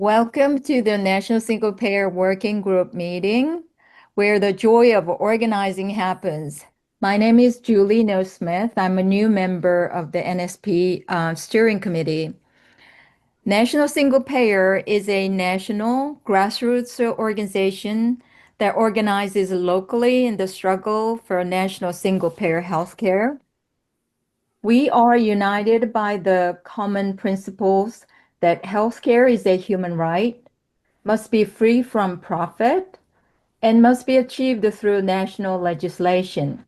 Welcome to the National Single Payer Working Group meeting, where the joy of organizing happens. My name is Julie No-Smith. I'm a new member of the NSP steering committee. National Single Payer is a national grassroots organization that organizes locally in the struggle for national single payer healthcare. We are united by the common principles that healthcare is a human right, must be free from profit, and must be achieved through national legislation.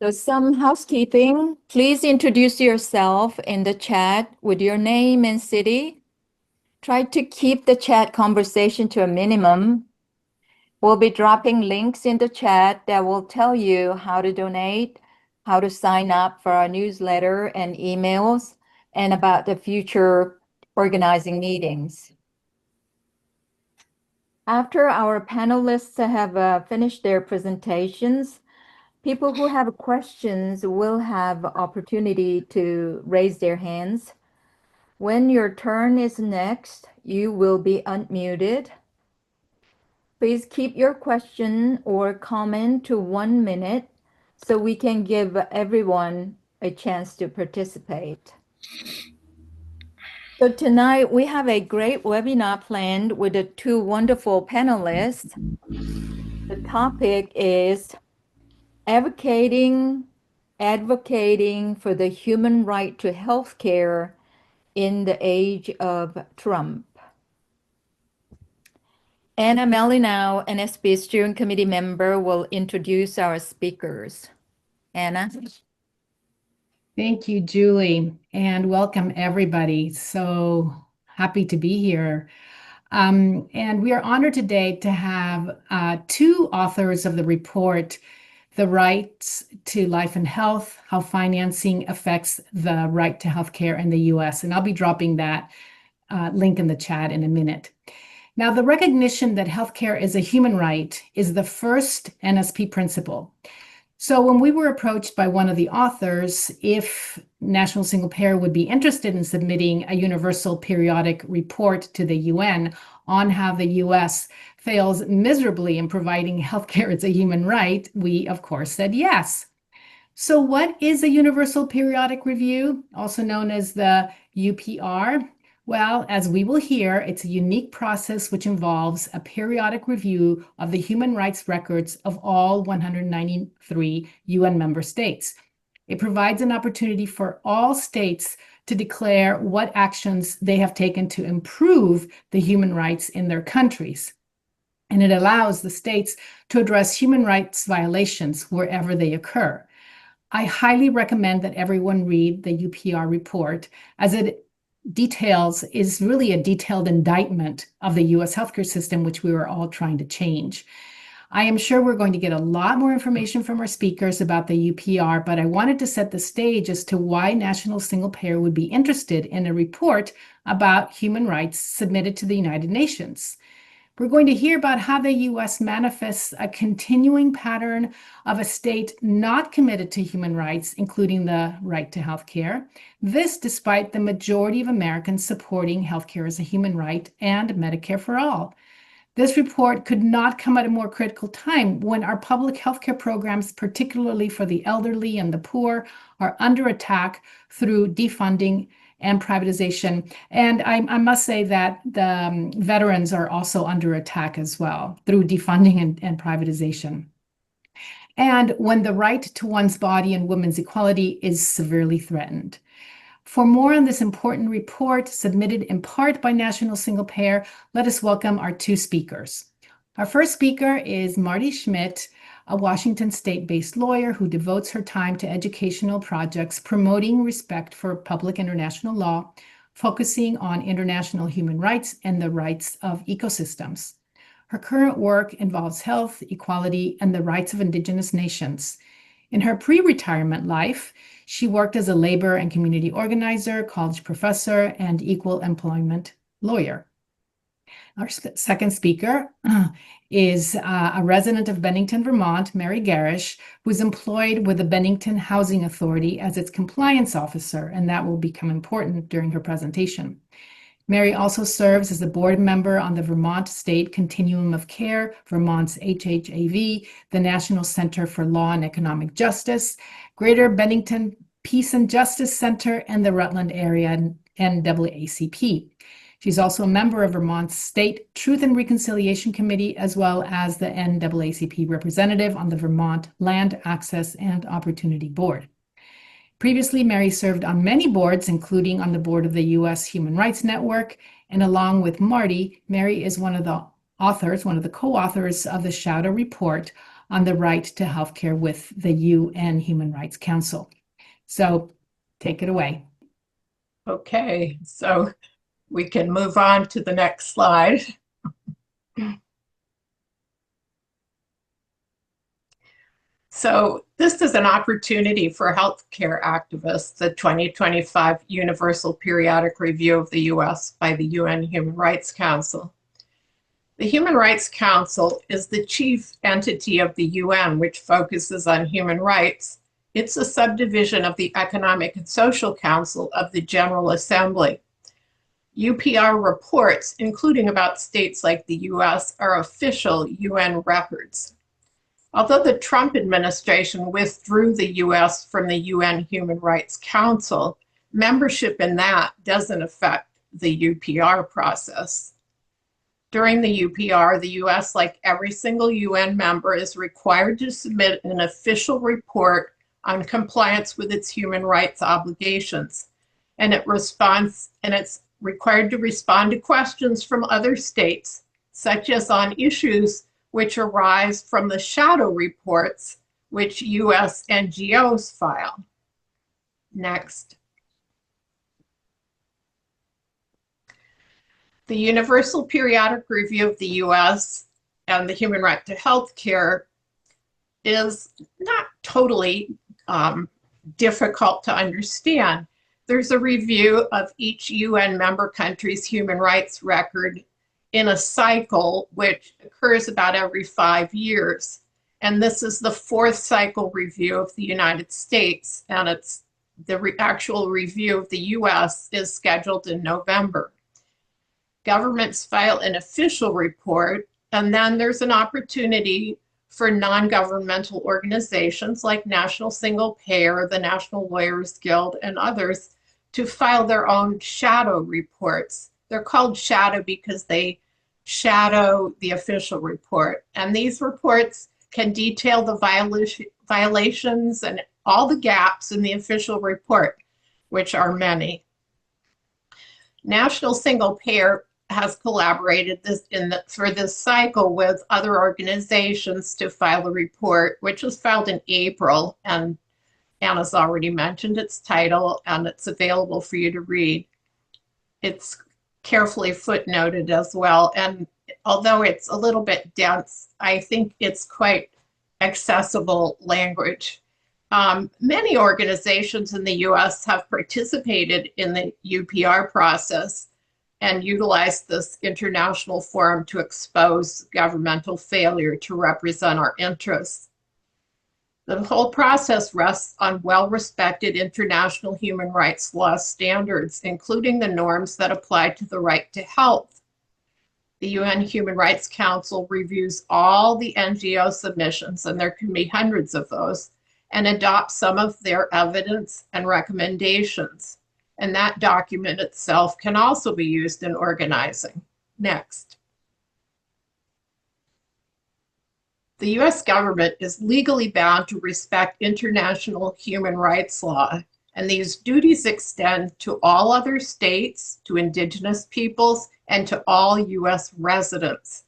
So some housekeeping. Please introduce yourself in the chat with your name and city. Try to keep the chat conversation to a minimum. We'll be dropping links in the chat that will tell you how to donate, how to sign up for our newsletter and emails, and about the future organizing meetings. After our panelists have finished their presentations, people who have questions will have opportunity to raise their hands. When your turn is next, you will be unmuted. Please keep your question or comment to 1 minute so we can give everyone a chance to participate. So tonight we have a great webinar planned with the two wonderful panelists. The topic is advocating for the human right to health care in the age of Trump. Anna Malinow, NSP Steering Committee member, will introduce our speakers. Anna. Thank you, Julie, and welcome everybody. So happy to be here. And we are honored today to have two authors of the report, The Rights to Life and Health, How Financing Affects the Right to Healthcare in the U.S. And I'll be dropping that link in the chat in a minute. Now, the recognition that healthcare is a human right is the first NSP principle. So when we were approached by one of the authors if National Single Payer would be interested in submitting a universal periodic report to the UN on how the US fails miserably in providing healthcare as a human right, we of course said yes. So what is a universal periodic review, also known as the UPR? Well, as we will hear, it's a unique process which involves a periodic review of the human rights records of all 193 UN member states. It provides an opportunity for all states to declare what actions they have taken to improve the human rights in their countries. And it allows the states to address human rights violations wherever they occur. I highly recommend that everyone read the UPR report, as it is really a detailed indictment of the US healthcare system, which we were all trying to change. I am sure we're going to get a lot more information from our speakers about the UPR, but I wanted to set the stage as to why National Single Payer would be interested in a report about human rights submitted to the United Nations. We're going to hear about how the US manifests a continuing pattern of a state not committed to human rights, including the right to health care. This despite the majority of Americans supporting healthcare as a human right and Medicare for all. This report could not come at a more critical time when our public healthcare programs, particularly for the elderly and the poor, are under attack through defunding and privatization. And I must say that the veterans are also under attack as well through defunding and privatization. And when the right to one's body and women's equality is severely threatened. For more on this important report submitted in part by National Single Payer, let us welcome our two speakers. Our first speaker is Marty Schmidt, a Washington state-based lawyer who devotes her time to educational projects promoting respect for public international law, focusing on international human rights and the rights of ecosystems. Her current work involves health, equality, and the rights of Indigenous nations. In her pre-retirement life, she worked as a labor and community organizer, college professor, and equal employment lawyer. Our second speaker is a resident of Bennington, Vermont, Mary Garish, who's employed with the Bennington Housing Authority as its compliance officer, and that will become important during her presentation. Mary also serves as a board member on the Vermont State Continuum of Care, Vermont's HHAV, the National Center for Law and Economic Justice, Greater Bennington Peace and Justice Center, and the Rutland Area NAACP. She's also a member of Vermont's State Truth and Reconciliation Committee, as well as the NAACP representative on the Vermont Land Access and Opportunity Board. Previously, Mary served on many boards, including on the board of the U.S. Human Rights Network, and along with Marty, Mary is one of the co-authors of the Shadow Report on the right to healthcare with the UN Human Rights Council. So take it away. Okay, so we can move on to the next slide. So this is an opportunity for healthcare activists, the 2025 Universal Periodic Review of the U.S. by the UN Human Rights Council. The Human Rights Council is the chief entity of the UN, which focuses on human rights. It's a subdivision of the Economic and Social Council of the General Assembly. UPR reports, including about states like the US, are official UN records. Although the Trump administration withdrew the US from the UN Human Rights Council, membership in that doesn't affect the UPR process. During the UPR, the US, like every single UN member, is required to submit an official report on compliance with its human rights obligations. And it's required to respond to questions from other states, such as on issues which arise from the shadow reports which US NGOs file. Next. The Universal Periodic Review of the US and the Human Right to Healthcare is not totally difficult to understand. There's a review of each UN member country's human rights record in a cycle which occurs about every 5 years. And this is the fourth cycle review of the United States, and it's the actual review of the US is scheduled in November. Governments file an official report, and then there's an opportunity for non-governmental organizations like National Single Payer, the National Lawyers Guild, and others to file their own shadow reports. They're called shadow because they shadow the official report. And these reports can detail the violations and all the gaps in the official report, which are many. National Single Payer has collaborated for this cycle with other organizations to file a report, which was filed in April, and Anna's already mentioned its title, and it's available for you to read. It's carefully footnoted as well, and although it's a little bit dense, I think it's quite accessible language. Many organizations in the US have participated in the UPR process and utilized this international forum to expose governmental failure to represent our interests. The whole process rests on well-respected international human rights law standards, including the norms that apply to the right to health. The UN Human Rights Council reviews all the NGO submissions, and there can be hundreds of those, and adopts some of their evidence and recommendations. And that document itself can also be used in organizing. Next. The US government is legally bound to respect international human rights law, and these duties extend to all other states, to indigenous peoples, and to all US residents.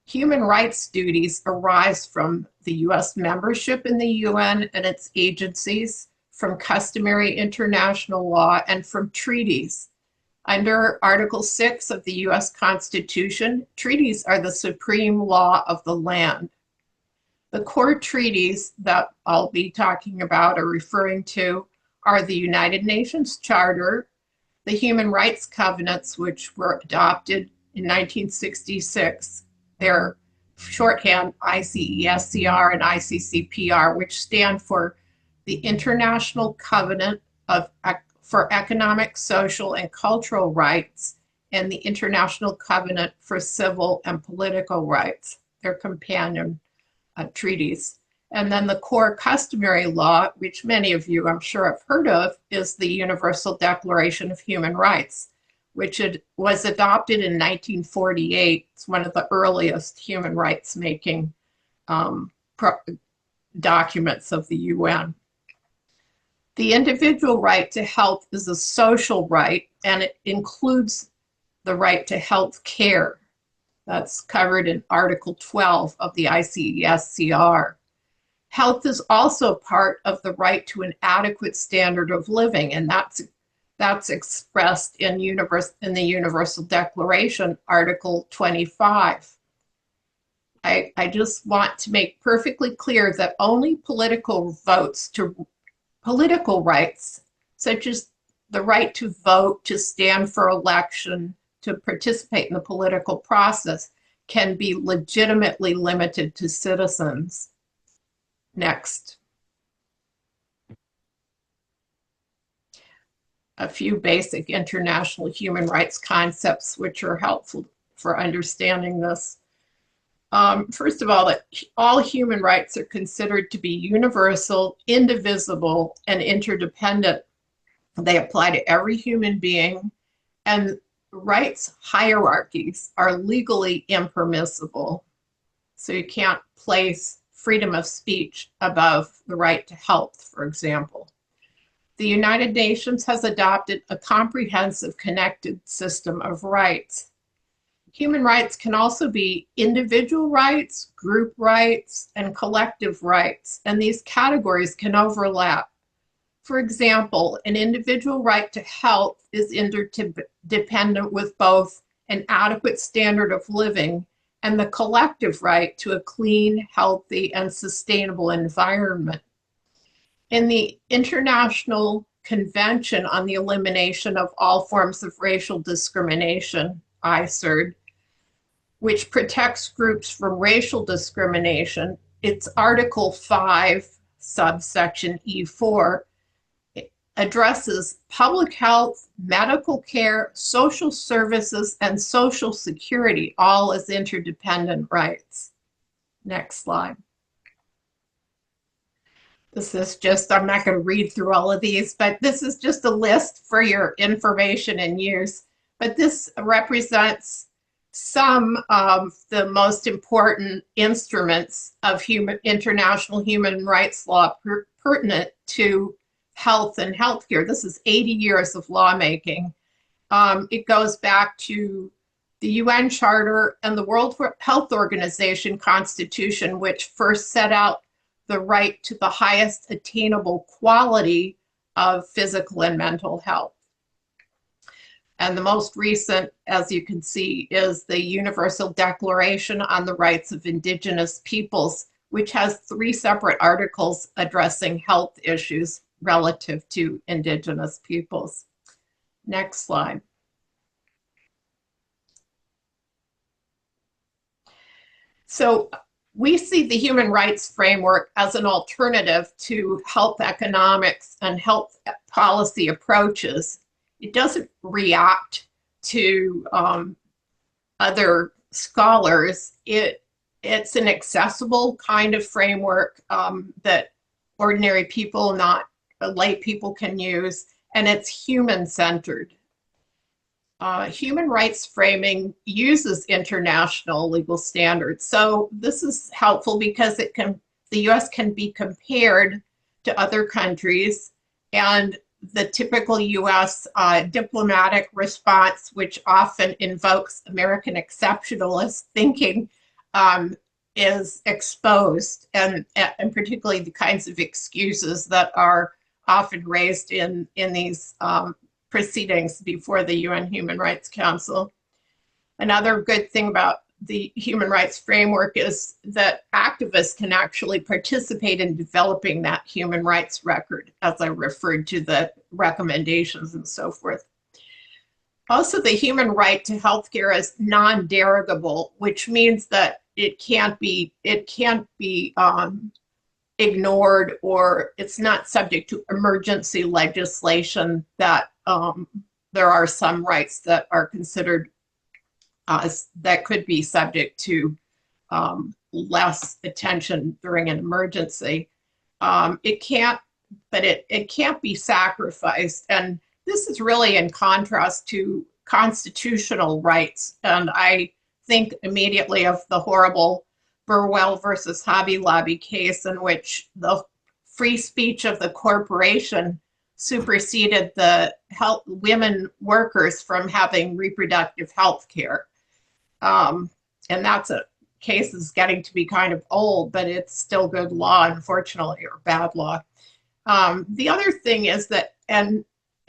Human rights duties arise from the US membership in the UN and its agencies, from customary international law, and from treaties. Under Article 6 of the US Constitution, treaties are the supreme law of the land. The core treaties that I'll be talking about or referring to are the United Nations Charter, the Human Rights Covenants, which were adopted in 1966. They're shorthand ICESCR and ICCPR, which stand for the International Covenant for Economic, Social, and Cultural Rights, and the International Covenant for Civil and Political Rights. They're companion treaties. And then the core customary law, which many of you I'm sure have heard of, is the Universal Declaration of Human Rights, which was adopted in 1948. It's one of the earliest human rights making documents of the UN. The individual right to health is a social right, and it includes the right to health care. That's covered in Article 12 of the ICESCR. Health is also part of the right to an adequate standard of living, and that's expressed in the Universal Declaration, Article 25. I just want to make perfectly clear that only political votes to political rights, such as the right to vote, to stand for election, to participate in the political process, can be legitimately limited to citizens. Next. A few basic international human rights concepts which are helpful for understanding this. First of all, that all human rights are considered to be universal, indivisible, and interdependent. They apply to every human being, and rights hierarchies are legally impermissible. So you can't place freedom of speech above the right to health, for example. The United Nations has adopted a comprehensive connected system of rights. Human rights can also be individual rights, group rights, and collective rights, and these categories can overlap. For example, an individual right to health is interdependent with both an adequate standard of living and the collective right to a clean, healthy, and sustainable environment. In the International Convention on the Elimination of All Forms of Racial Discrimination, ICERD, which protects groups from racial discrimination, it's Article 5, subsection E4, addresses public health, medical care, social services, and social security, all as interdependent rights. Next slide. This is just, I'm not going to read through all of these, but this is just a list for your information and use. But this represents some of the most important instruments of international human rights law pertinent to health and healthcare. This is 80 years of lawmaking. It goes back to the UN Charter and the World Health Organization Constitution, which first set out the right to the highest attainable quality of physical and mental health. And the most recent, as you can see, is the Universal Declaration on the Rights of Indigenous Peoples, which has 3 separate articles addressing health issues relative to Indigenous peoples. Next slide. So we see the human rights framework as an alternative to health economics and health policy approaches. It doesn't react to other scholars. It's an accessible kind of framework that ordinary people, not lay people, can use, and it's human-centered. Human rights framing uses international legal standards. So this is helpful because the US can be compared to other countries, and the typical US diplomatic response, which often invokes American exceptionalist thinking, is exposed, and particularly the kinds of excuses that are often raised in these proceedings before the UN Human Rights Council. Another good thing about the human rights framework is that activists can actually participate in developing that human rights record, as I referred to the recommendations and so forth. Also, the human right to healthcare is non-derogable, which means that it can't be ignored, or it's not subject to emergency legislation, that there are some rights that are considered that could be subject to less attention during an emergency. It can't, but it can't be sacrificed. And this is really in contrast to constitutional rights. And I think immediately of the horrible Burwell versus Hobby Lobby case, in which the free speech of the corporation superseded the women workers from having reproductive health care. And that's a case is getting to be kind of old, but it's still good law, unfortunately, or bad law. The other thing is that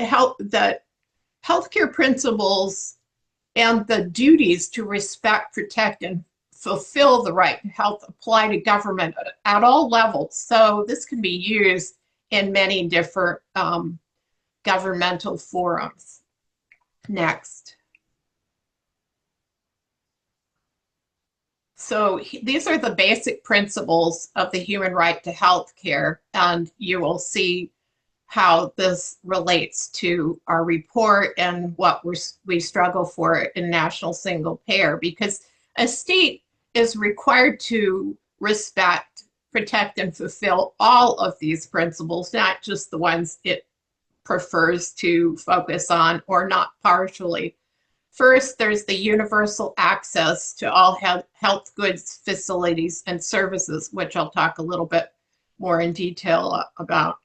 healthcare principles and the duties to respect, protect, and fulfill the right to health apply to government at all levels. So this can be used in many different governmental forums. Next. So these are the basic principles of the human right to health care, and you will see how this relates to our report and what we struggle for in national single payer, because a state is required to respect, protect, and fulfill all of these principles, not just the ones it prefers to focus on, or not partially. First, there's the universal access to all health goods, facilities, and services, which I'll talk a little bit more in detail about.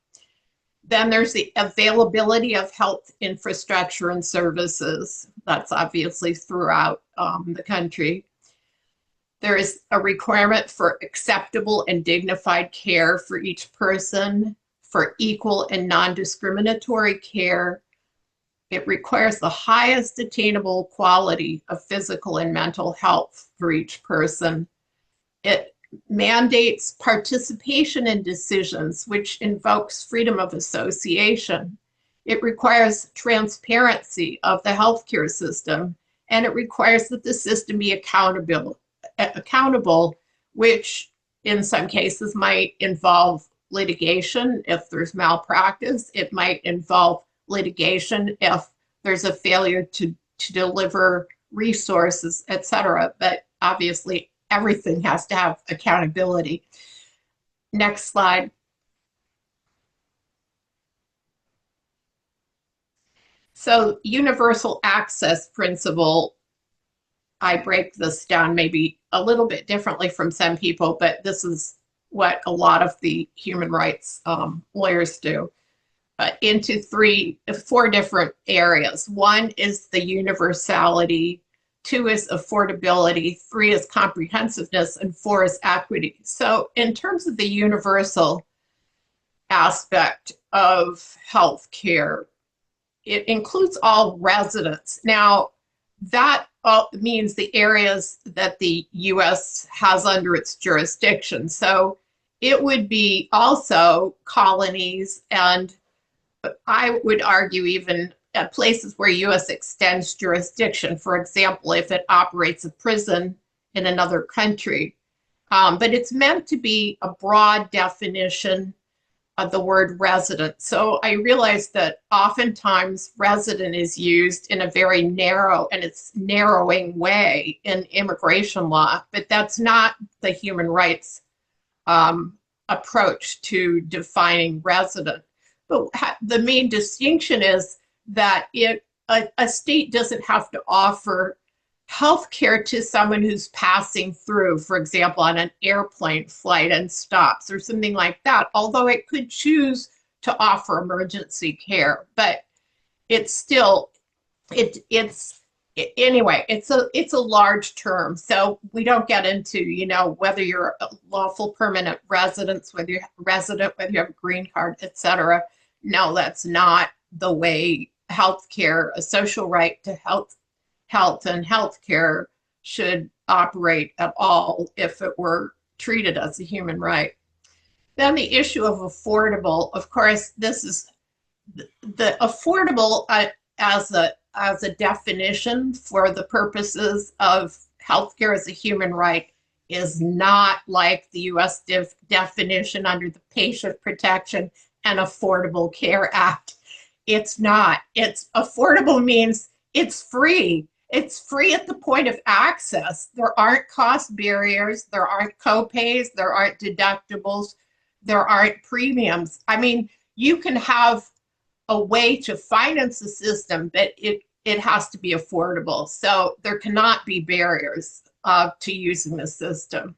Then there's the availability of health infrastructure and services. That's obviously throughout the country. There is a requirement for acceptable and dignified care for each person, for equal and non-discriminatory care. It requires the highest attainable quality of physical and mental health for each person. It mandates participation in decisions, which invokes freedom of association. It requires transparency of the healthcare system, and it requires that the system be accountable, which in some cases might involve litigation if there's malpractice. It might involve litigation if there's a failure to deliver resources, et cetera. But obviously, everything has to have accountability. Next slide. So, universal access principle, I break this down maybe a little bit differently from some people, but this is what a lot of the human rights lawyers do. Into four different areas. One is the universality, two is affordability, three is comprehensiveness, and four is equity. So in terms of the universal aspect of healthcare, it includes all residents. Now, that means the areas that the U.S. has under its jurisdiction. So it would be also colonies, and I would argue even at places where U.S. extends jurisdiction. For example, if it operates a prison in another country. But it's meant to be a broad definition of the word resident. So I realize that oftentimes resident is used in a very narrow, and it's narrowing way in immigration law, but that's not the human rights approach to defining resident. But the main distinction is that a state doesn't have to offer health care to someone who's passing through, for example, on an airplane flight and stops or something like that, although it could choose to offer emergency care. But it's still, anyway, it's a large term. So we don't get into, whether you're a lawful permanent resident, whether you have a green card, et cetera. No, that's not the way healthcare, a social right to health and healthcare should operate at all if it were treated as a human right. Then the issue of affordable, of course, this is the affordable as a definition for the purposes of healthcare as a human right is not like the US definition under the Patient Protection and Affordable Care Act. It's not. It's affordable means it's free. It's free at the point of access. There aren't cost barriers. There aren't co-pays. There aren't deductibles. There aren't premiums. I mean, you can have a way to finance the system, but it has to be affordable. So there cannot be barriers to using the system.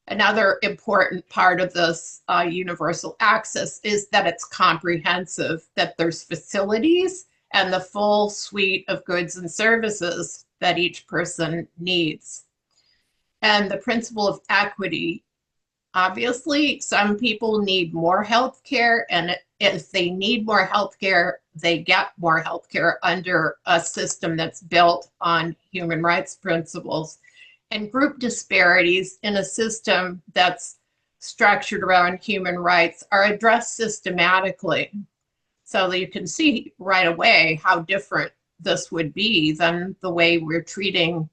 Another important part of this universal access is that it's comprehensive, that there's facilities and the full suite of goods and services that each person needs. And the principle of equity. Obviously, some people need more health care, and if they need more health care, they get more health care under a system that's built on human rights principles. And group disparities in a system that's structured around human rights are addressed systematically. So that you can see right away how different this would be than the way we're treating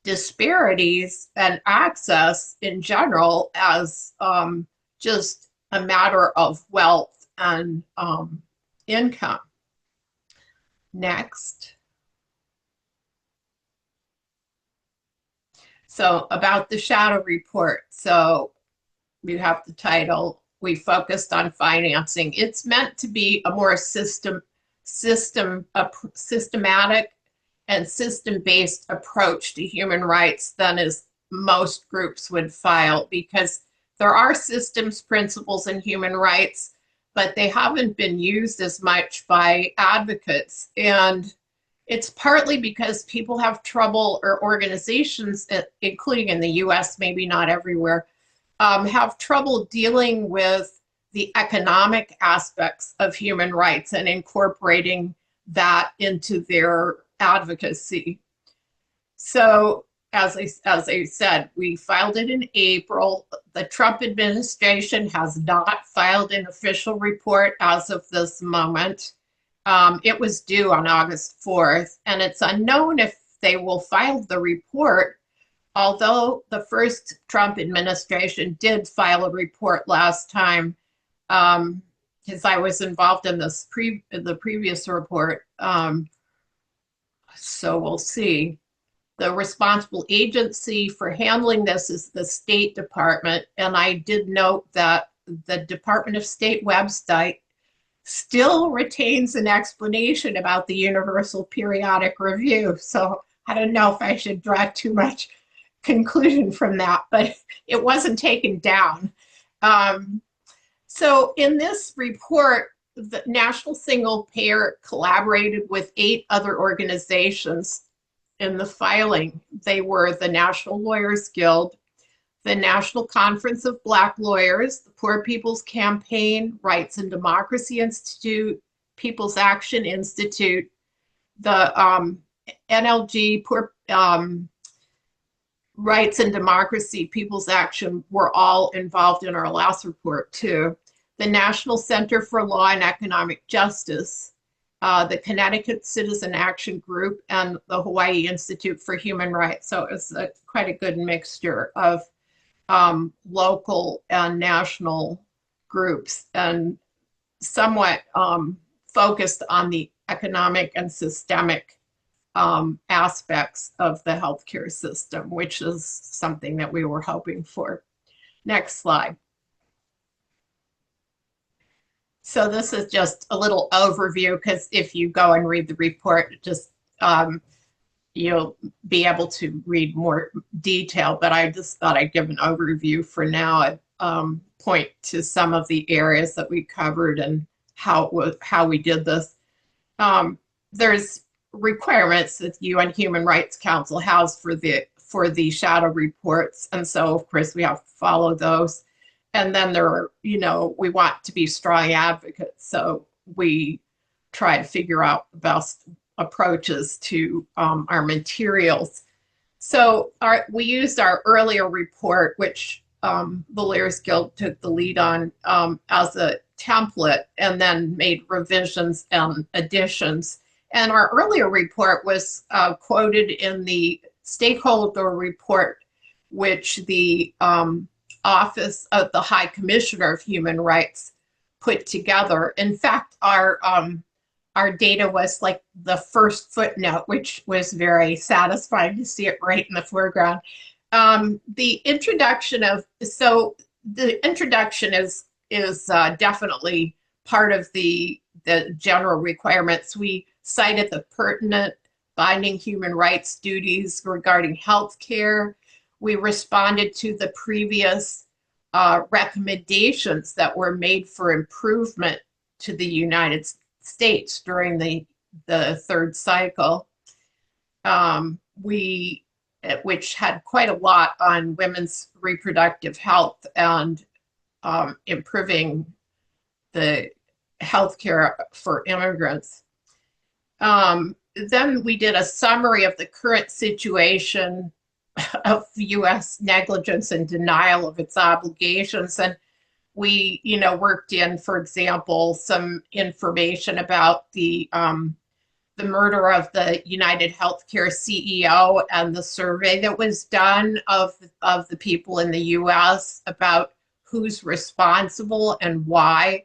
disparities and access in general as just a matter of wealth and income. Next. So about the shadow report. So we have the title, we focused on financing. It's meant to be a more systematic and system-based approach to human rights than as most groups would file, because there are systems, principles in human rights, but they haven't been used as much by advocates. And it's partly because people have trouble, or organizations, including in the US, maybe not everywhere, have trouble dealing with the economic aspects of human rights and incorporating that into their advocacy. So as I said, we filed it in April. The Trump administration has not filed an official report as of this moment. It was due on August 4th, and it's unknown if they will file the report, although the first Trump administration did file a report last time, because I was involved in this the previous report. So we'll see. The responsible agency for handling this is the State Department, and I did note that the Department of State website still retains an explanation about the Universal Periodic Review. So I don't know if I should draw too much conclusion from that, but it wasn't taken down. So in this report, the National Single Payer collaborated with 8 other organizations in the filing. They were the National Lawyers Guild, the National Conference of Black Lawyers, the Poor People's Campaign, Rights and Democracy Institute, People's Action Institute, the NLG, Rights and Democracy, People's Action were all involved in our last report too. The National Center for Law and Economic Justice, the Connecticut Citizen Action Group, and the Hawaii Institute for Human Rights. So it's quite a good mixture of local and national groups, and somewhat focused on the economic and systemic aspects of the healthcare system, which is something that we were hoping for. Next slide. So this is just a little overview, because if you go and read the report, just you'll be able to read more detail, but I just thought I'd give an overview for now. I'd point to some of the areas that we covered and how we did this. There's requirements that UN Human Rights Council has for the shadow reports, and so of course we have to follow those. And then there are, we want to be strong advocates, so we try to figure out the best approaches to our materials. So we used our earlier report, which the Lawyers Guild took the lead on, as a template, and then made revisions and additions. And our earlier report was quoted in the stakeholder report, which the Office of the High Commissioner of Human Rights put together. In fact, our data was like the first footnote, which was very satisfying to see it right in the foreground. The introduction is definitely part of the general requirements. We cited the pertinent binding human rights duties regarding healthcare. We responded to the previous recommendations that were made for improvement to the United States during the third cycle. Which had quite a lot on women's reproductive health and improving the healthcare for immigrants. Then we did a summary of the current situation of U.S. negligence and denial of its obligations. And we, worked in, for example, some information about the murder of the United Healthcare CEO and the survey that was done of the people in the U.S. about who's responsible and why.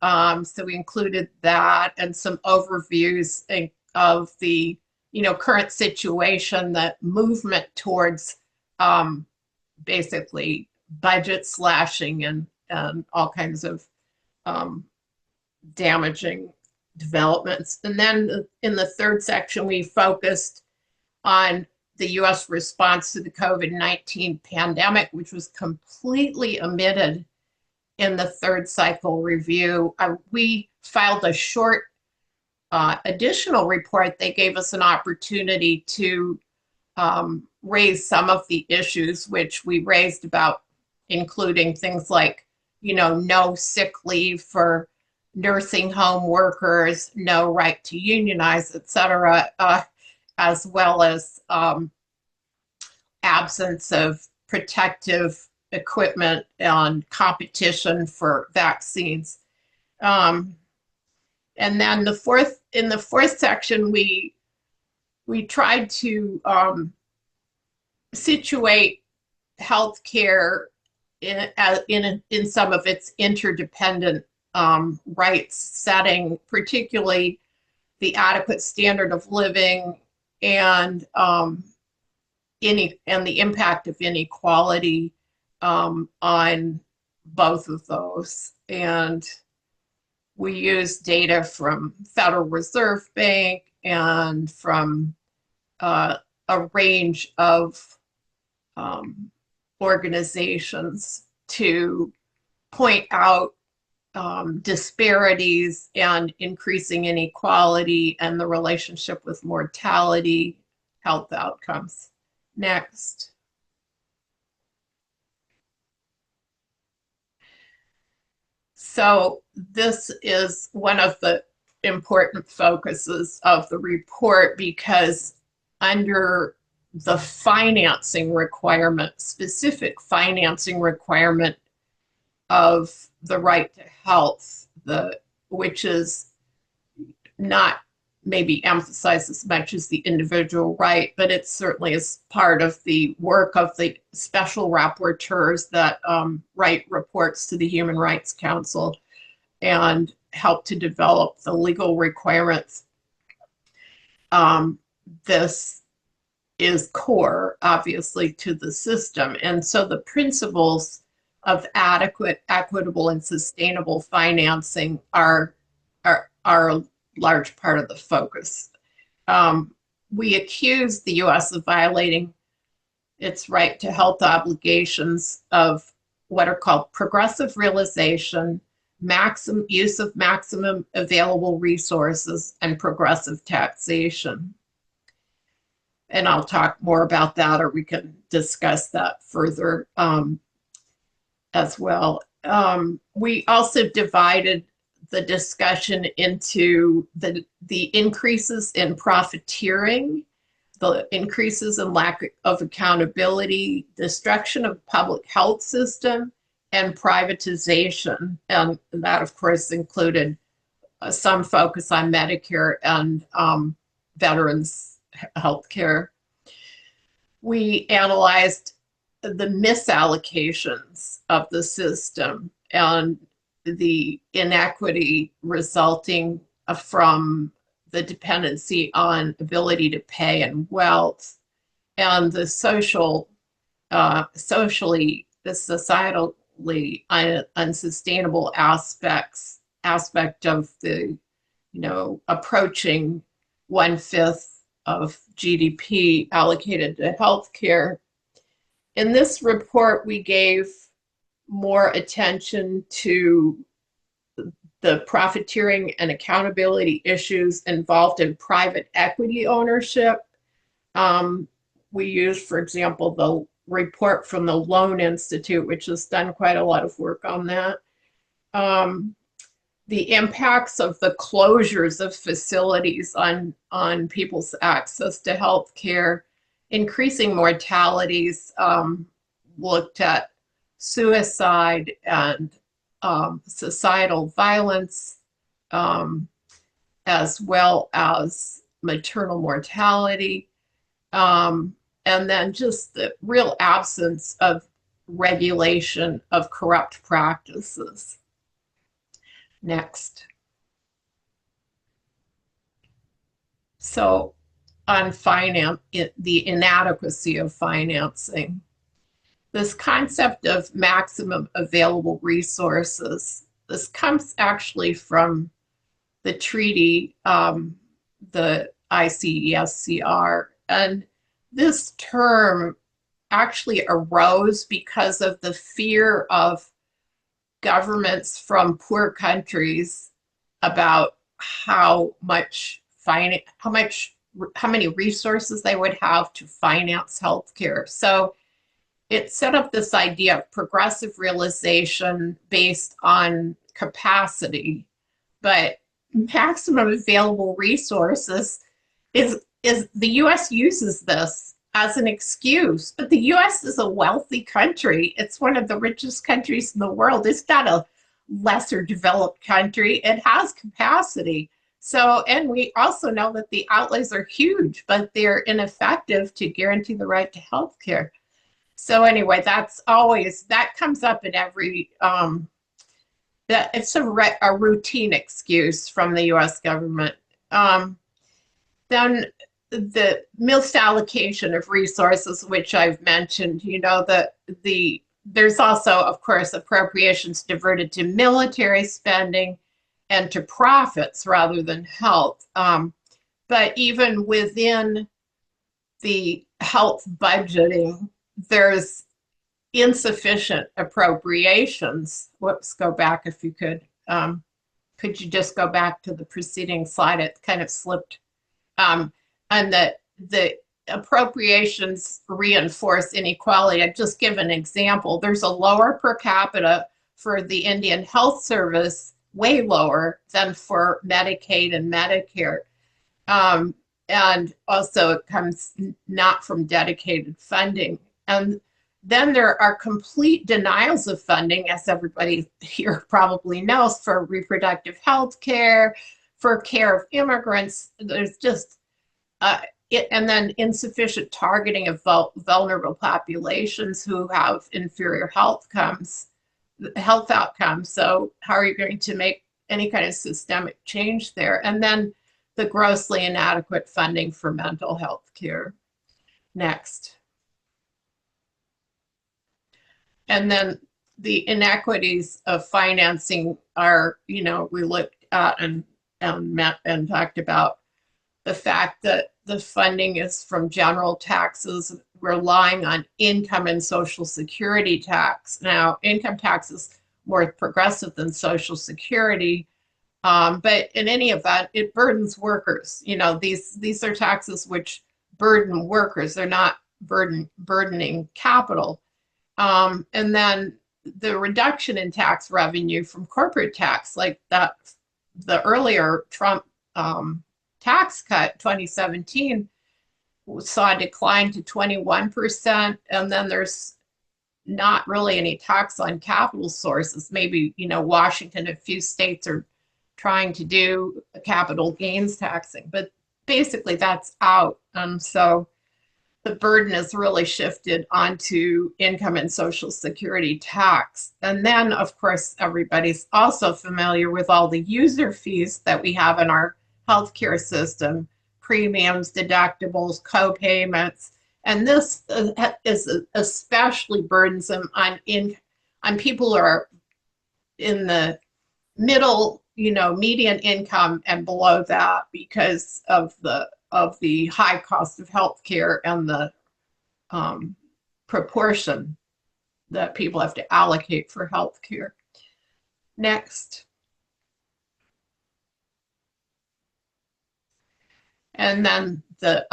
So we included that and some overviews of the current situation, the movement towards basically budget slashing and all kinds of damaging developments. And then in the third section, we focused on the U.S. response to the COVID-19 pandemic, which was completely omitted in the third cycle review. We filed a short additional report. They gave us an opportunity to raise some of the issues which we raised about, including things like, no sick leave for nursing home workers, no right to unionize, et cetera, as well as absence of protective equipment and competition for vaccines. And then in the fourth section, we tried to situate healthcare in some of its interdependent rights setting, particularly the adequate standard of living and the impact of inequality on both of those. And we use data from Federal Reserve Bank and from a range of organizations to point out disparities and increasing inequality and the relationship with mortality, health outcomes. Next. So this is one of the important focuses of the report, because under the financing requirement, specific financing requirement of the right to health, which is not maybe emphasized as much as the individual right, but it certainly is part of the work of the special rapporteurs that write reports to the Human Rights Council and help to develop the legal requirements. This is core, obviously, to the system. And so the principles of adequate, equitable, and sustainable financing are a large part of the focus. We accuse the U.S. of violating its right to health obligations of what are called progressive realization, maximum use of maximum available resources, and progressive taxation. And I'll talk more about that, or we can discuss that further as well. We also divided the discussion into the increases in profiteering, the increases in lack of accountability, destruction of public health system, and privatization. And that, of course, included some focus on Medicare and veterans health care. we analyzed the misallocations of the system and the inequity resulting from the dependency on ability to pay and wealth, and the socially, the societally unsustainable aspect of the, approaching 1/5 of GDP allocated to healthcare. In this report, we gave more attention to the profiteering and accountability issues involved in private equity ownership. We used, for example, the report from the Loan Institute, which has done quite a lot of work on that. The impacts of the closures of facilities on people's access to health care, increasing mortalities, looked at suicide and societal violence, as well as maternal mortality, and then just the real absence of regulation of corrupt practices. Next. So on finance, the inadequacy of financing. This concept of maximum available resources, this comes actually from the treaty, the ICESCR, and this term actually arose because of the fear of governments from poor countries about how many resources they would have to finance healthcare. So it set up this idea of progressive realization based on capacity, but maximum available resources is the US uses this as an excuse, but the US is a wealthy country. It's one of the richest countries in the world. It's not a lesser developed country. It has capacity. So, and we also know that the outlays are huge, but they're ineffective to guarantee the right to health care. So anyway, that comes up in every, it's a routine excuse from the US government. Then the misallocation of resources, which I've mentioned, there's also, of course, appropriations diverted to military spending and to profits rather than health. But even within the health budgeting, there's insufficient appropriations. Whoops, go back if you could. Could you just go back to the preceding slide? It kind of slipped. And the appropriations reinforce inequality. I'll just give an example. There's a lower per capita for the Indian Health Service, way lower than for Medicaid and Medicare. And also it comes not from dedicated funding. And then there are complete denials of funding, as everybody here probably knows, for reproductive health care, for care of immigrants. There's just and then insufficient targeting of vulnerable populations who have inferior health outcomes. So how are you going to make any kind of systemic change there? And then the grossly inadequate funding for mental health care. Next. And then the inequities of financing are, we looked at and talked about the fact that the funding is from general taxes relying on income and Social Security tax. Now, income tax is more progressive than Social Security, but in any event, it burdens workers. These are taxes which burden workers. They're not burdening capital. And then the reduction in tax revenue from corporate tax, like that, the earlier Trump tax cut, 2017, saw a decline to 21%. And then there's not really any tax on capital sources. Maybe, Washington, a few states are trying to do capital gains taxing, but basically that's out. So the burden is really shifted onto income and Social Security tax. And then, of course, everybody's also familiar with all the user fees that we have in our healthcare system, premiums, deductibles, co-payments. And this is especially burdensome on people who are in the middle, median income and below that, because of the high cost of healthcare and the proportion that people have to allocate for healthcare. Next. And then the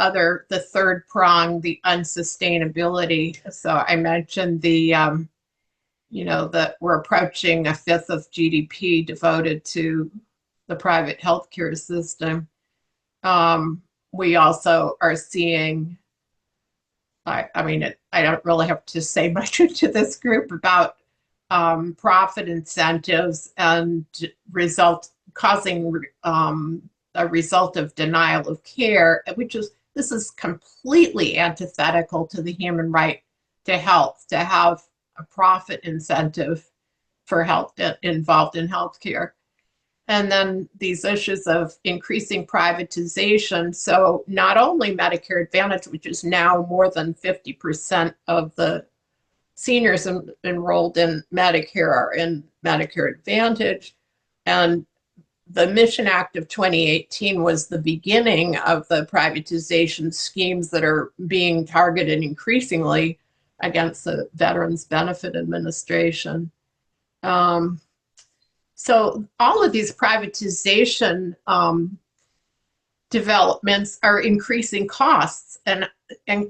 third prong, the unsustainability. So I mentioned that we're approaching a fifth of GDP devoted to the private healthcare system. We also are seeing, I don't really have to say much to this group about profit incentives and causing a result of denial of care, this is completely antithetical to the human right to health, to have a profit incentive for health involved in healthcare. And then these issues of increasing privatization. So not only Medicare Advantage, which is now more than 50% of the seniors enrolled in Medicare are in Medicare Advantage. And the Mission Act of 2018 was the beginning of the privatization schemes that are being targeted increasingly against the Veterans Benefit Administration. So all of these privatization developments are increasing costs and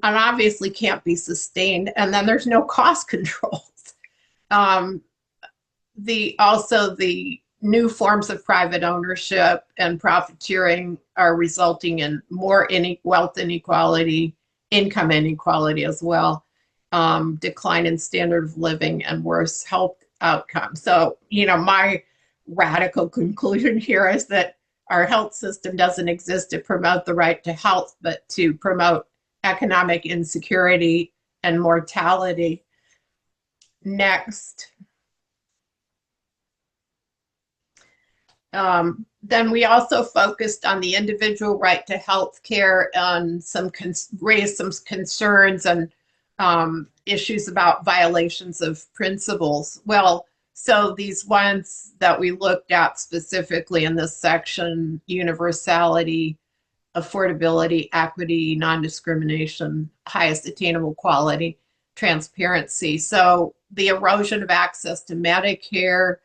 obviously can't be sustained. And then there's no cost controls. The new forms of private ownership and profiteering are resulting in more wealth inequality, income inequality as well, decline in standard of living, and worse health outcomes. So, my radical conclusion here is that our health system doesn't exist to promote the right to health, but to promote economic insecurity and mortality. Next. Then we also focused on the individual right to health care and raised some concerns and issues about violations of principles. Well, so these ones that we looked at specifically in this section: universality, affordability, equity, non-discrimination, highest attainable quality, transparency. So the erosion of access to Medicare,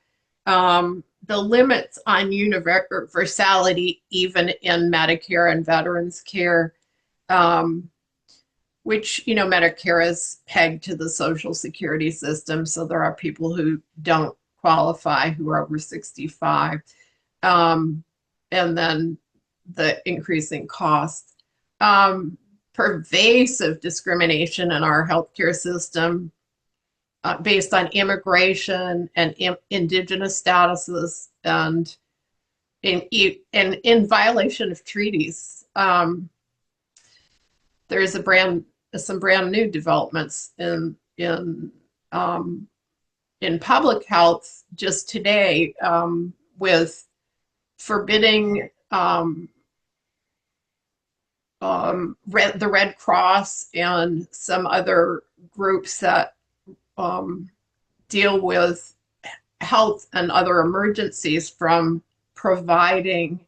the limits on universality, even in Medicare and veterans care, which, Medicare is pegged to the Social Security system. So there are people who don't qualify who are over 65. And then the increasing costs. Pervasive discrimination in our healthcare system based on immigration and indigenous statuses and in violation of treaties. There's some brand new developments in public health just today with forbidding the Red Cross and some other groups that deal with health and other emergencies from providing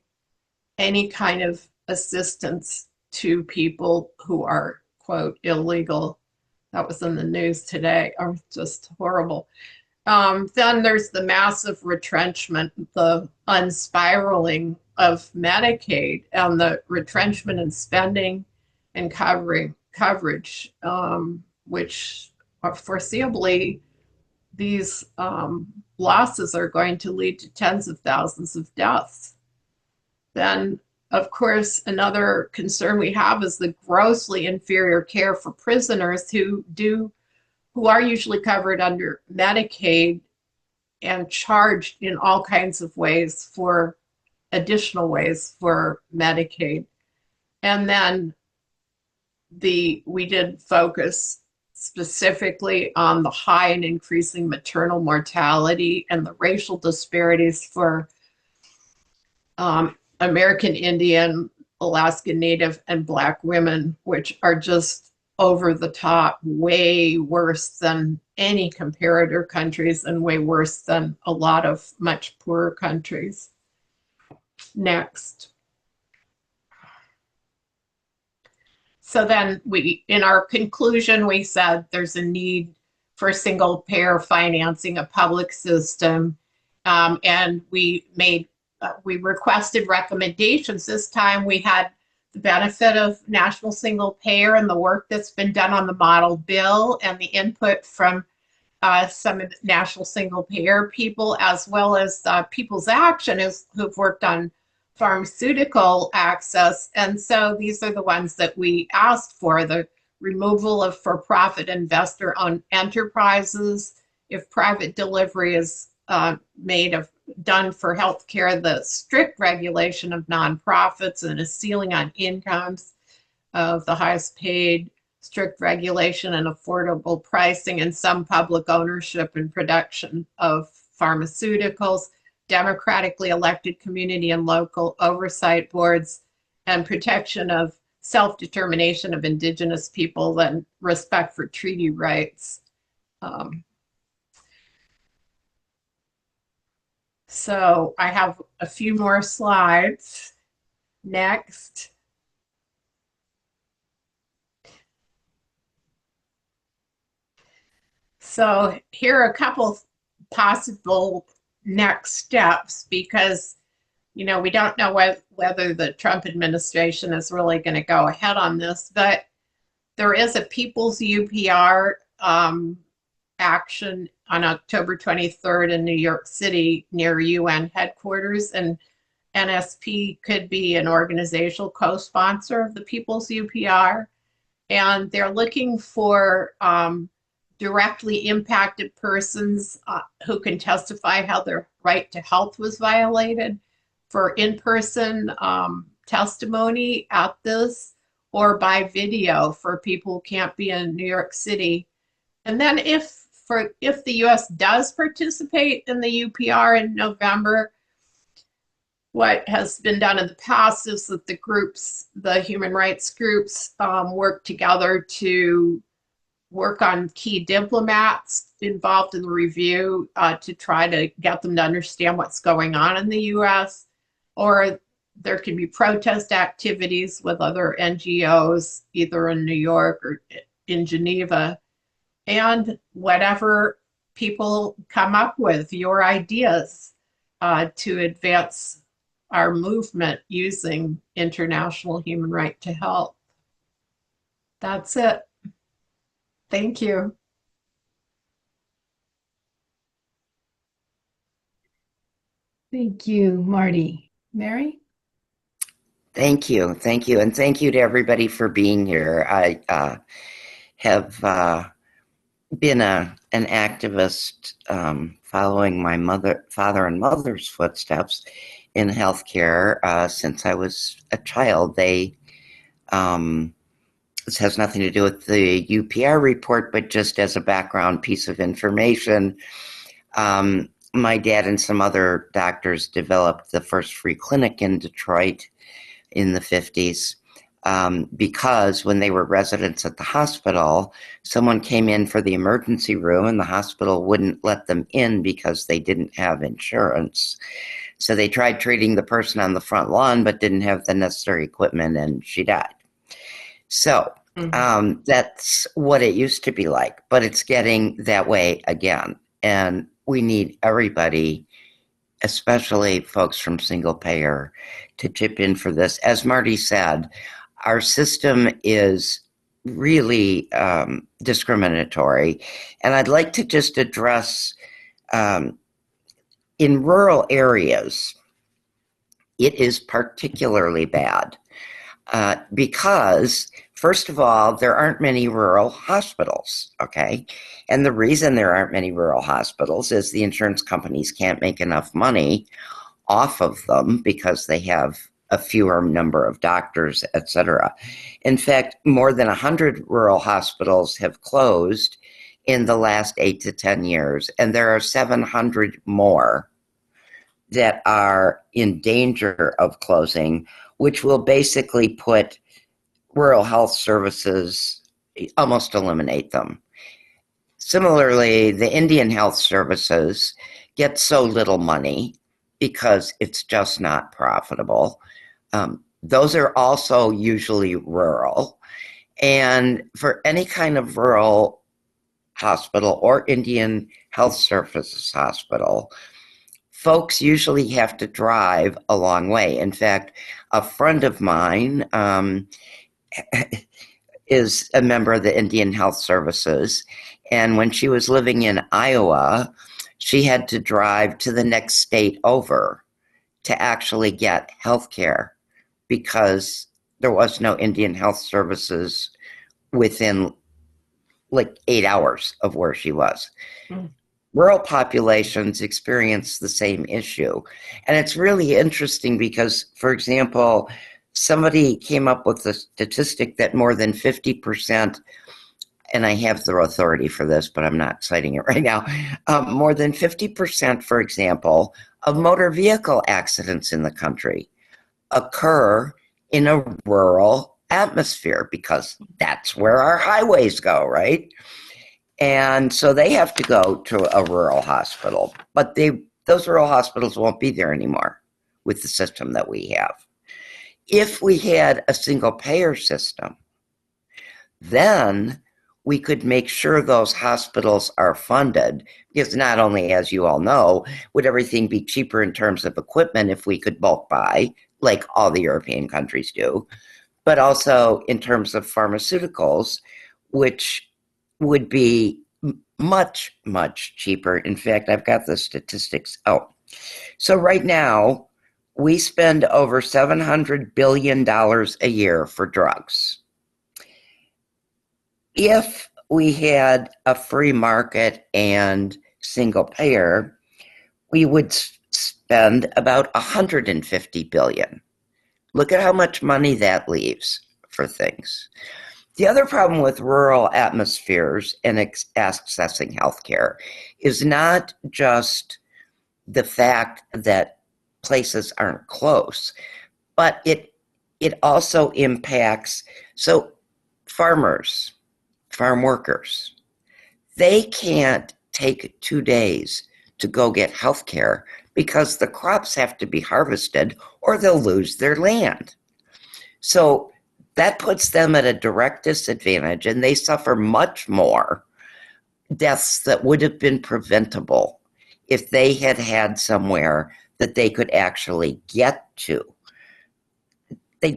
any kind of assistance to people who are, quote, illegal. That was in the news today. Oh, just horrible. Then there's the massive retrenchment, the unspiraling of Medicaid, and the retrenchment in spending and coverage, which are foreseeably these losses are going to lead to tens of thousands of deaths. Then, of course, another concern we have is the grossly inferior care for prisoners who are usually covered under Medicaid and charged in all kinds of ways for additional ways for Medicaid. And then we did focus specifically on the high and increasing maternal mortality and the racial disparities for American Indian, Alaska Native, and Black women, which are just over the top, way worse than any comparator countries and way worse than a lot of much poorer countries. Next. So then in our conclusion, we said there's a need for single payer financing a public system. And we requested recommendations. This time we had the benefit of national single payer and the work that's been done on the model bill and the input from some of the national single payer people, as well as People's Action who've worked on pharmaceutical access. And so these are the ones that we asked for: the removal of for-profit investor-owned enterprises, if private delivery is done for healthcare, the strict regulation of nonprofits and a ceiling on incomes of the highest paid, strict regulation and affordable pricing, and some public ownership and production of pharmaceuticals, democratically elected community and local oversight boards, and protection of self-determination of Indigenous people and respect for treaty rights. So I have a few more slides. Next. So here are a couple possible next steps, because we don't know whether the Trump administration is really going to go ahead on this, but there is a People's UPR action on October 23rd in New York City near UN headquarters, and NSP could be an organizational co-sponsor of the People's UPR, and they're looking for directly impacted persons who can testify how their right to health was violated for in-person testimony at this, or by video for people who can't be in New York City. And then if the US does participate in the UPR in November, what has been done in the past is that the human rights groups work together to work on key diplomats involved in the review to try to get them to understand what's going on in the US, or there can be protest activities with other NGOs, either in New York or in Geneva, and whatever people come up with, your ideas to advance our movement using international human right to health. That's it. Thank you. Thank you, Marty. Mary? Thank you. Thank you. And thank you to everybody for being here. I have been an activist following my father and mother's footsteps in healthcare since I was a child. This has nothing to do with the UPR report, but just as a background piece of information, my dad and some other doctors developed the first free clinic in Detroit in the 50s because when they were residents at the hospital, someone came in for the emergency room and the hospital wouldn't let them in because they didn't have insurance. So they tried treating the person on the front lawn but didn't have the necessary equipment, and she died. So that's what it used to be like, but it's getting that way again. And we need everybody, especially folks from single payer, to chip in for this. As Marty said, our system is really discriminatory. And I'd like to just address, in rural areas, it is particularly bad because, first of all, there aren't many rural hospitals, okay? And the reason there aren't many rural hospitals is the insurance companies can't make enough money off of them because they have a fewer number of doctors, etc. In fact, more than 100 rural hospitals have closed in the last 8 to 10 years, and there are 700 more that are in danger of closing, which will basically put rural health services, almost eliminate them. Similarly, the Indian health services get so little money because it's just not profitable. Those are also usually rural. And for any kind of rural hospital or Indian health services hospital, folks usually have to drive a long way. In fact, a friend of mine is a member of the Indian Health Services. And when she was living in Iowa, she had to drive to the next state over to actually get health care because there was no Indian Health Services within like 8 hours of where she was. Mm. Rural populations experience the same issue. And it's really interesting because, for example, somebody came up with the statistic that more than 50%, and I have the authority for this, but I'm not citing it right now, more than 50%, for example, of motor vehicle accidents in the country occur in a rural atmosphere because that's where our highways go, right? And so they have to go to a rural hospital, but those rural hospitals won't be there anymore with the system that we have. If we had a single payer system, then we could make sure those hospitals are funded, because not only, as you all know, would everything be cheaper in terms of equipment if we could bulk buy, like all the European countries do, but also in terms of pharmaceuticals, which would be much, much cheaper. In fact, I've got the statistics. So right now, we spend over $700 billion a year for drugs. If we had a free market and single payer, we would spend about $150 billion. Look at how much money that leaves for things. The other problem with rural atmospheres and accessing healthcare is not just the fact that places aren't close, but it also impacts, so farmers, farm workers, they can't take 2 days to go get healthcare because the crops have to be harvested or they'll lose their land. So that puts them at a direct disadvantage, and they suffer much more deaths that would have been preventable if they had had somewhere that they could actually get to. They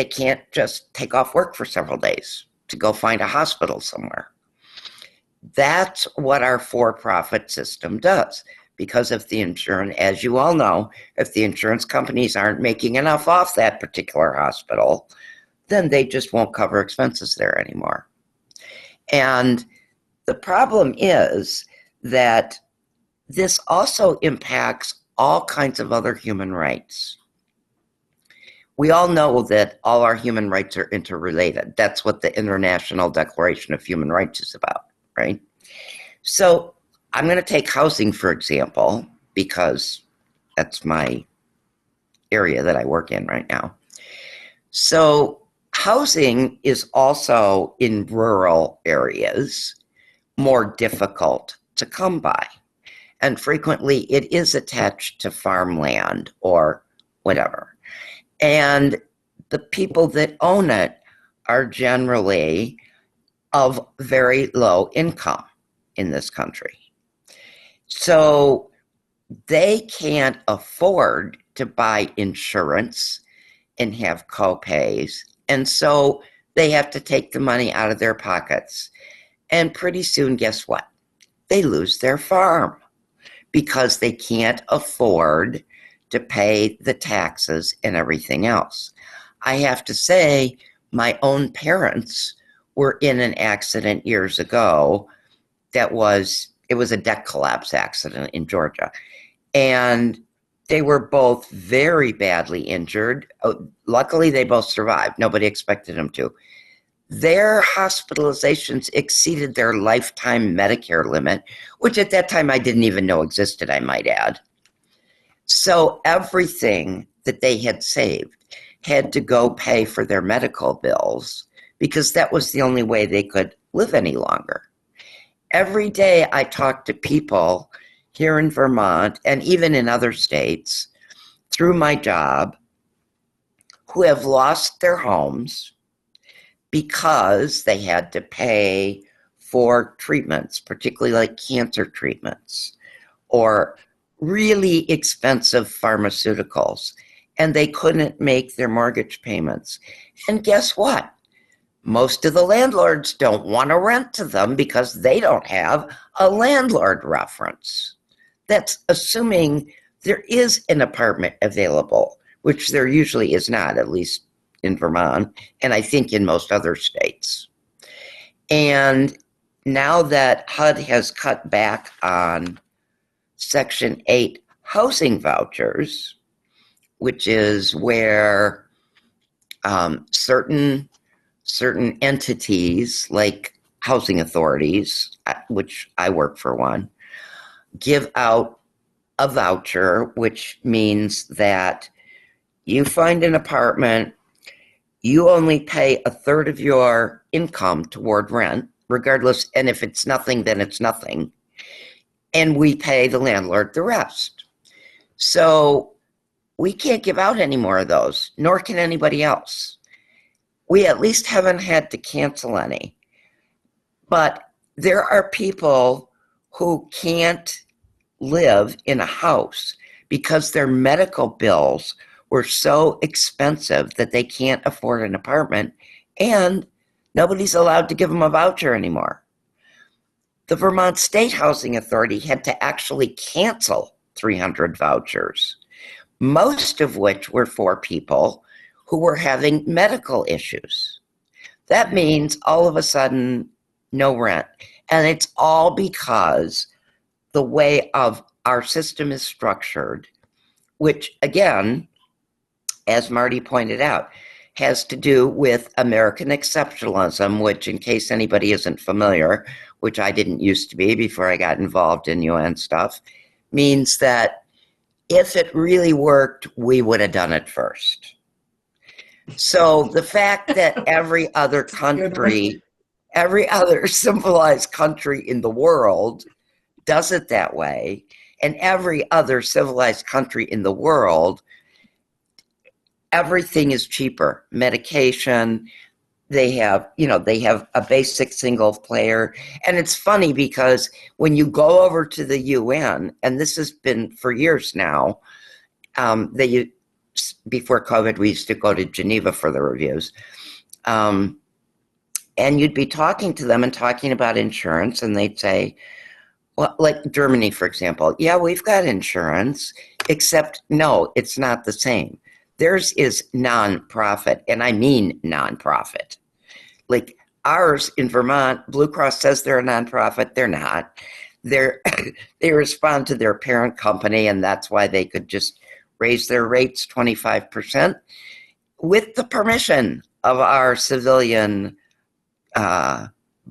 can't just take off work for several days to go find a hospital somewhere. That's what our for-profit system does. Because if the insurance, as you all know, if the insurance companies aren't making enough off that particular hospital, then they just won't cover expenses there anymore. And the problem is that this also impacts all kinds of other human rights. We all know that all our human rights are interrelated. That's what the International Declaration of Human Rights is about, right? So I'm going to take housing, for example, because that's my area that I work in right now. So housing is also in rural areas more difficult to come by. And frequently it is attached to farmland or whatever. And the people that own it are generally of very low income in this country. So they can't afford to buy insurance and have co-pays. And so they have to take the money out of their pockets. And pretty soon, guess what? They lose their farm because they can't afford to pay the taxes and everything else. I have to say, my own parents were in an accident years ago it was a deck collapse accident in Georgia. And They were both very badly injured. Luckily, they both survived. Nobody expected them to. Their hospitalizations exceeded their lifetime Medicare limit, which at that time I didn't even know existed, I might add. So everything that they had saved had to go pay for their medical bills because that was the only way they could live any longer. Every day I talk to people here in Vermont and even in other states through my job who have lost their homes because they had to pay for treatments, particularly like cancer treatments or really expensive pharmaceuticals, and they couldn't make their mortgage payments. And guess what? Most of the landlords don't want to rent to them because they don't have a landlord reference. That's assuming there is an apartment available, which there usually is not, at least in Vermont, and I think in most other states. And now that HUD has cut back on Section 8 housing vouchers, which is where certain entities like housing authorities, which I work for one, give out a voucher, which means that you find an apartment, you only pay a third of your income toward rent, regardless, and if it's nothing, then it's nothing. And we pay the landlord the rest. So we can't give out any more of those, nor can anybody else. We at least haven't had to cancel any. But there are people who can't live in a house because their medical bills were so expensive that they can't afford an apartment, and nobody's allowed to give them a voucher anymore. The Vermont State Housing Authority had to actually cancel 300 vouchers, most of which were for people who were having medical issues. That means all of a sudden, no rent. And it's all because the way of our system is structured, which again, as Marty pointed out, has to do with American exceptionalism, which, in case anybody isn't familiar, which I didn't used to be before I got involved in UN stuff, means that if it really worked, we would have done it first. So the fact that every other country, every other civilized country in the world does it that way, and every other civilized country in the world, everything is cheaper. Medication, they have a basic single player. And it's funny because when you go over to the UN, and this has been for years now, before COVID, we used to go to Geneva for the reviews. And you'd be talking to them and talking about insurance, and they'd say, well, like Germany, for example, yeah, we've got insurance, except no, it's not the same. Theirs is nonprofit, and I mean nonprofit. Like ours in Vermont, Blue Cross says they're a nonprofit. They're not. They respond to their parent company, and that's why they could just raise their rates 25% with the permission of our civilian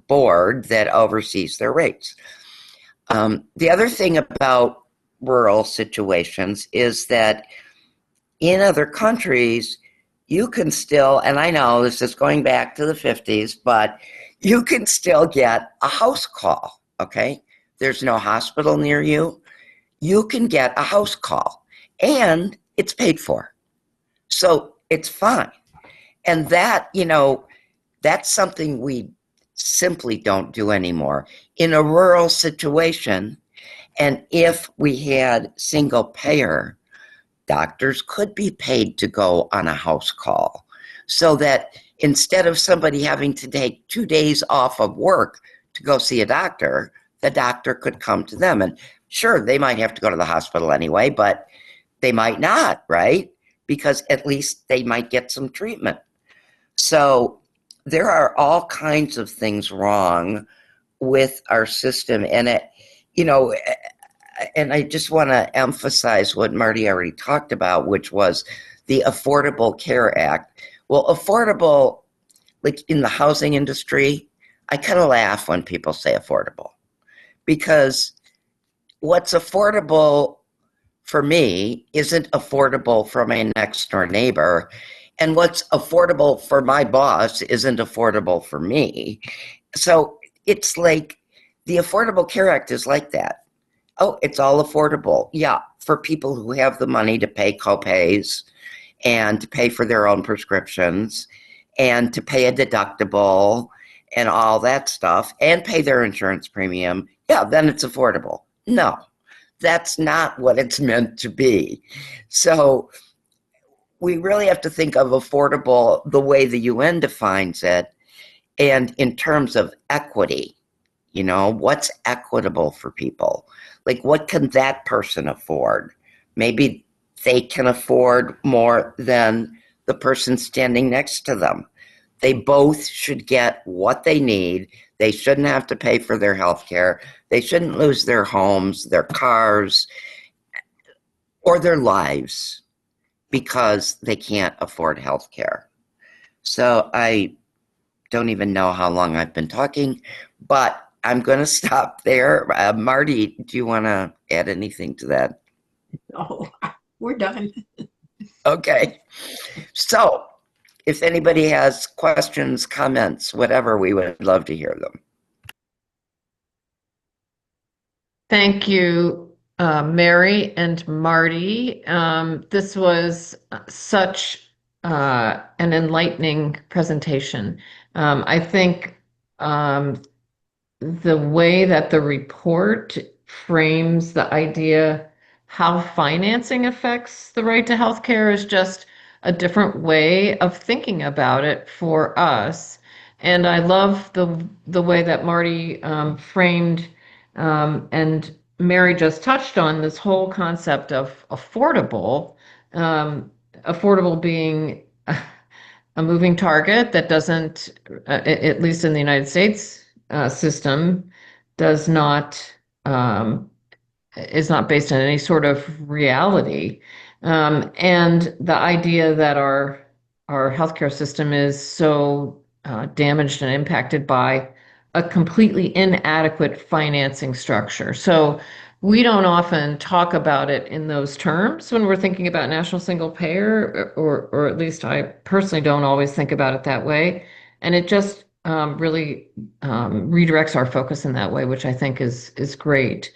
board that oversees their rates. The other thing about rural situations is that in other countries, you can still, and I know this is going back to the 50s, but you can still get a house call, okay? There's no hospital near you. You can get a house call, and it's paid for. So it's fine. And that, that's something we simply don't do anymore. In a rural situation, and if we had single payer, doctors could be paid to go on a house call so that instead of somebody having to take 2 days off of work to go see a doctor, the doctor could come to them. And sure, they might have to go to the hospital anyway, but they might not, right? Because at least they might get some treatment. So there are all kinds of things wrong with our system. And and I just want to emphasize what Marty already talked about, which was the Affordable Care Act. Well, affordable, like in the housing industry, I kind of laugh when people say affordable, because what's affordable for me isn't affordable for my next door neighbor. And what's affordable for my boss isn't affordable for me. So it's like the Affordable Care Act is like that. Oh, it's all affordable. Yeah, for people who have the money to pay copays and to pay for their own prescriptions and to pay a deductible and all that stuff and pay their insurance premium. Yeah, then it's affordable. No, that's not what it's meant to be. So we really have to think of affordable the way the UN defines it and in terms of equity. You know, what's equitable for people? Like, what can that person afford? Maybe they can afford more than the person standing next to them. They both should get what they need. They shouldn't have to pay for their health care. They shouldn't lose their homes, their cars, or their lives because they can't afford health care. So I don't even know how long I've been talking, but I'm going to stop there. Marty, do you want to add anything to that? Oh, we're done. Okay. So if anybody has questions, comments, whatever, we would love to hear them. Thank you, Mary and Marty. This was such an enlightening presentation. I think the way that the report frames the idea how financing affects the right to health care is just a different way of thinking about it for us. And I love the way that Marty framed and Mary just touched on this whole concept of affordable, affordable being a moving target that doesn't, at least in the United States system, does not is not based on any sort of reality, and the idea that our healthcare system is so damaged and impacted by a completely inadequate financing structure. So we don't often talk about it in those terms when we're thinking about national single payer, or at least I personally don't always think about it that way. And it just really redirects our focus in that way, which I think is great.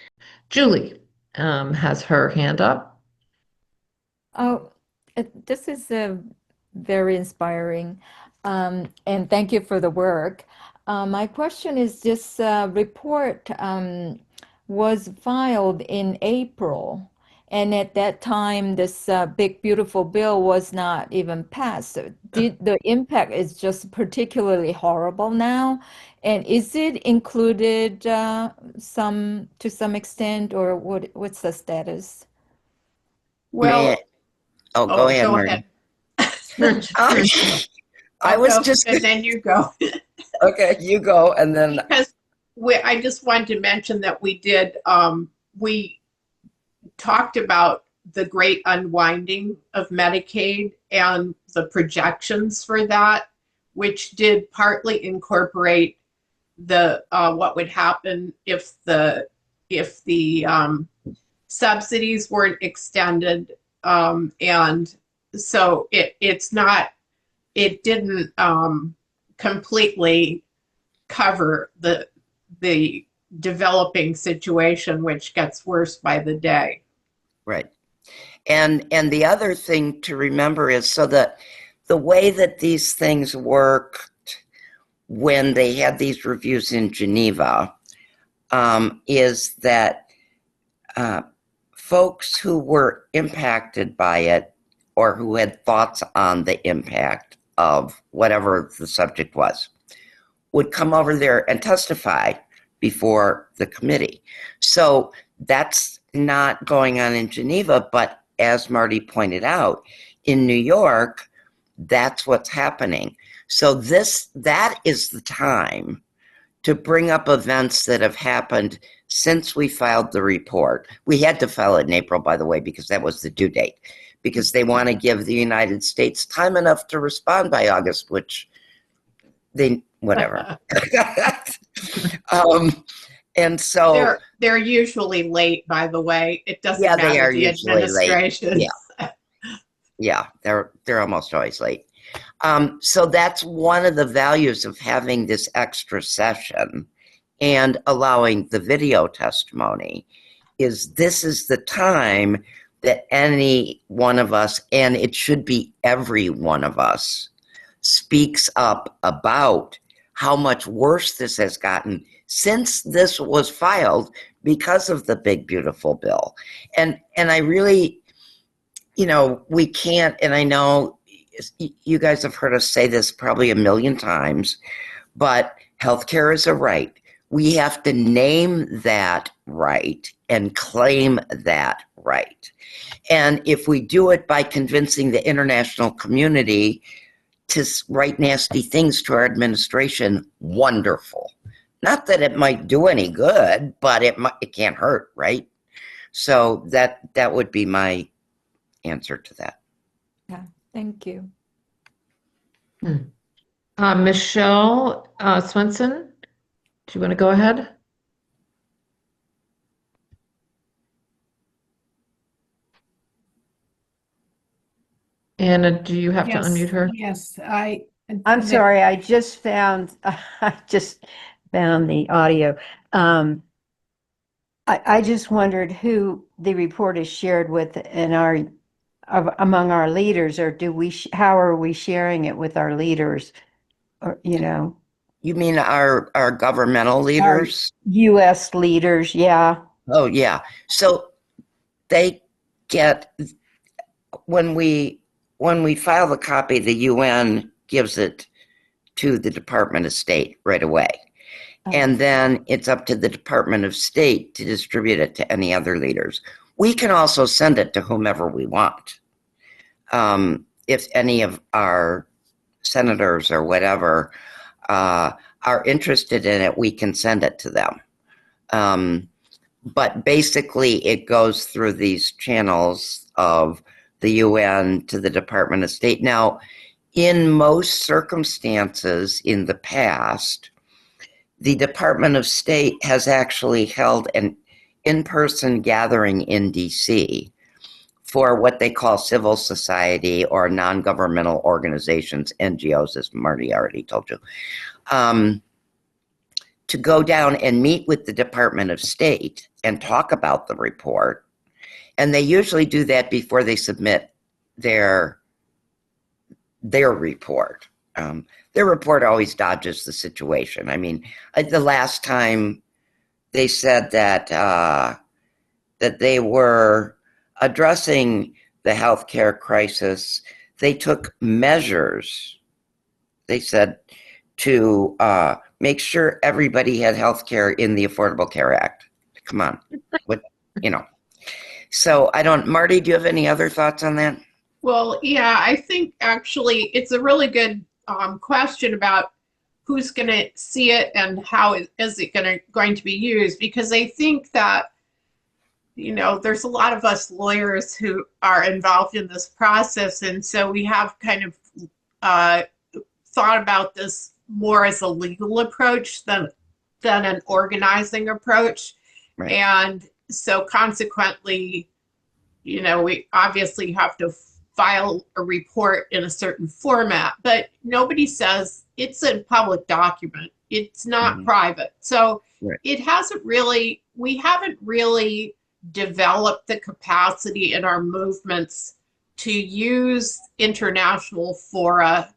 Julie has her hand up. Oh, this is very inspiring. And thank you for the work. My question is this report was filed in April. And at that time, this big, beautiful bill was not even passed. So the impact is just particularly horrible now. And is it included to some extent, or what's the status? Well, Go ahead, go Marty. ahead. I was just and then you go. Okay, you go, and then Because I just wanted to mention that we did, we talked about the great unwinding of Medicaid and the projections for that, which did partly incorporate the what would happen if the subsidies weren't extended, and so it didn't completely cover the developing situation, which gets worse by the day. right. And the other thing to remember is so that the way that these things worked when they had these reviews in Geneva is that folks who were impacted by it or who had thoughts on the impact of whatever the subject was would come over there and testify before the committee. So that's not going on in Geneva, but as Marty pointed out, in New York, that's what's happening. So that is the time to bring up events that have happened since we filed the report. We had to file it in April, by the way, because that was the due date, because they want to give the United States time enough to respond by August, which they, whatever. And so they're usually late, by the way. It doesn't yeah, they matter are the usually late. administration. Yeah, they're almost always late. So that's one of the values of having this extra session and allowing the video testimony is this is the time that any one of us, and it should be every one of us, speaks up about how much worse this has gotten since this was filed because of the big beautiful bill. And I really, we can't, and I know you guys have heard us say this probably a million times, but healthcare is a right. We have to name that right and claim that right. And if we do it by convincing the international community to write nasty things to our administration, wonderful. Not that it might do any good, but it can't hurt, right? So that would be my answer to that. Yeah, thank you. Michelle Swenson, do you want to go ahead? Anna, do you have to unmute her? Yes, I'm sorry, I just found the audio. I just wondered who the report is shared with among our leaders, or how are we sharing it with our leaders? Or, You mean our governmental leaders? US leaders, yeah. Oh, yeah. So they get, when we file the copy, the UN gives it to the Department of State right away. And then it's up to the Department of State to distribute it to any other leaders. We can also send it to whomever we want. If any of our senators or whatever are interested in it, we can send it to them. But basically, it goes through these channels of the UN to the Department of State. Now, in most circumstances in the past, the Department of State has actually held an in-person gathering in DC for what they call civil society or non-governmental organizations, NGOs, as Marty already told you, to go down and meet with the Department of State and talk about the report. And they usually do that before they submit their report. Their report always dodges the situation. I mean, the last time they said that that they were addressing the healthcare crisis, they took measures, they said, to make sure everybody had healthcare in the Affordable Care Act. Come on. So Marty, do you have any other thoughts on that? Well, yeah, I think actually it's a really good question about who's going to see it and how is it going to be used, because I think that there's a lot of us lawyers who are involved in this process, and so we have kind of thought about this more as a legal approach than an organizing approach. Right. And so consequently, we obviously have to file a report in a certain format, but nobody says it's a public document. It's not private. So right. We haven't really developed the capacity in our movements to use international fora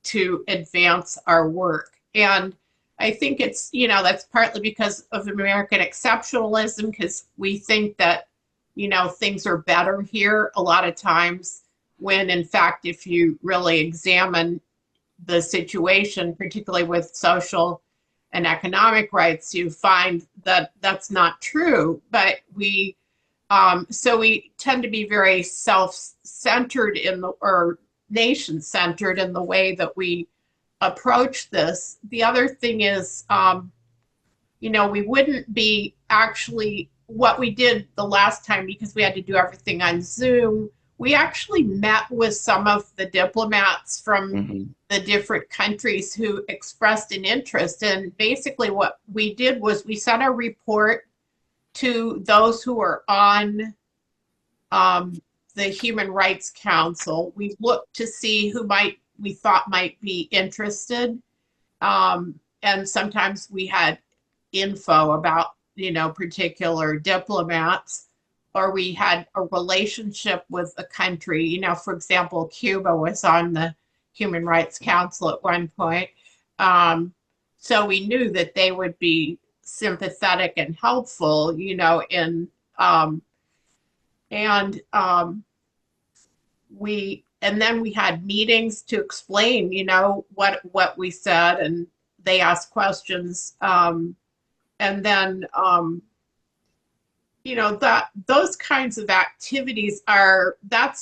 to advance our work. And I think it's, that's partly because of American exceptionalism, because we think that, things are better here a lot of times, when in fact, if you really examine the situation, particularly with social and economic rights, you find that that's not true. But so we tend to be very self-centered or nation-centered in the way that we approach this. The other thing is, we wouldn't be actually what we did the last time, because we had to do everything on Zoom. We actually met with some of the diplomats from the different countries who expressed an interest. And basically what we did was we sent a report to those who are on the Human Rights Council. We looked to see who we thought might be interested. And sometimes we had info about, particular diplomats, or we had a relationship with a country. For example, Cuba was on the Human Rights Council at one point. So we knew that they would be sympathetic and helpful, and then we had meetings to explain, what we said, and they asked questions. And then, those kinds of activities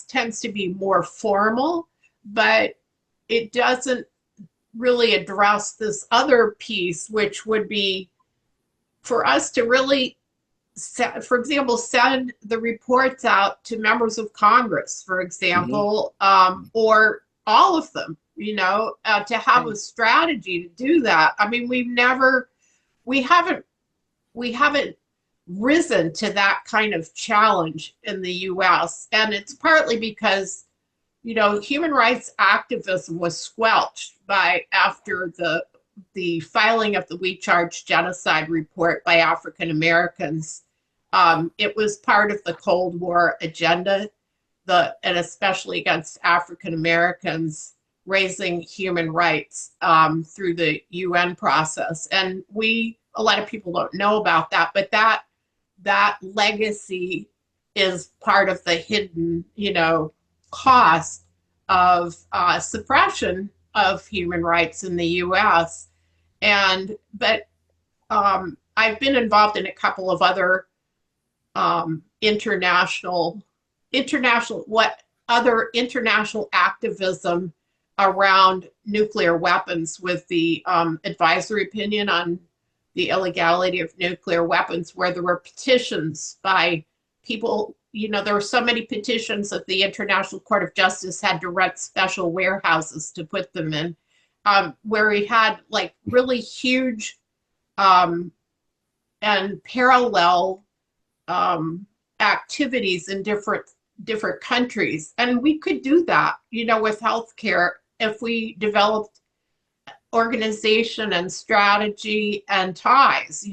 tends to be more formal, but it doesn't really address this other piece, which would be for us to really, for example, send the reports out to members of Congress, for example, or all of them, to have a strategy to do that. I mean, we haven't risen to that kind of challenge in the US. And it's partly because, human rights activism was squelched after the filing of the We Charge Genocide report by African Americans. It was part of the Cold War agenda, and especially against African Americans, raising human rights through the UN process. And a lot of people don't know about that, but that legacy is part of the hidden, cost of suppression of human rights in the US. But I've been involved in a couple of other international activism around nuclear weapons, with the advisory opinion on the illegality of nuclear weapons, where there were petitions by people. There were so many petitions that the International Court of Justice had to rent special warehouses to put them in, where we had like really huge and parallel activities in different countries. And we could do that, with healthcare, if we developed organization and strategy and ties,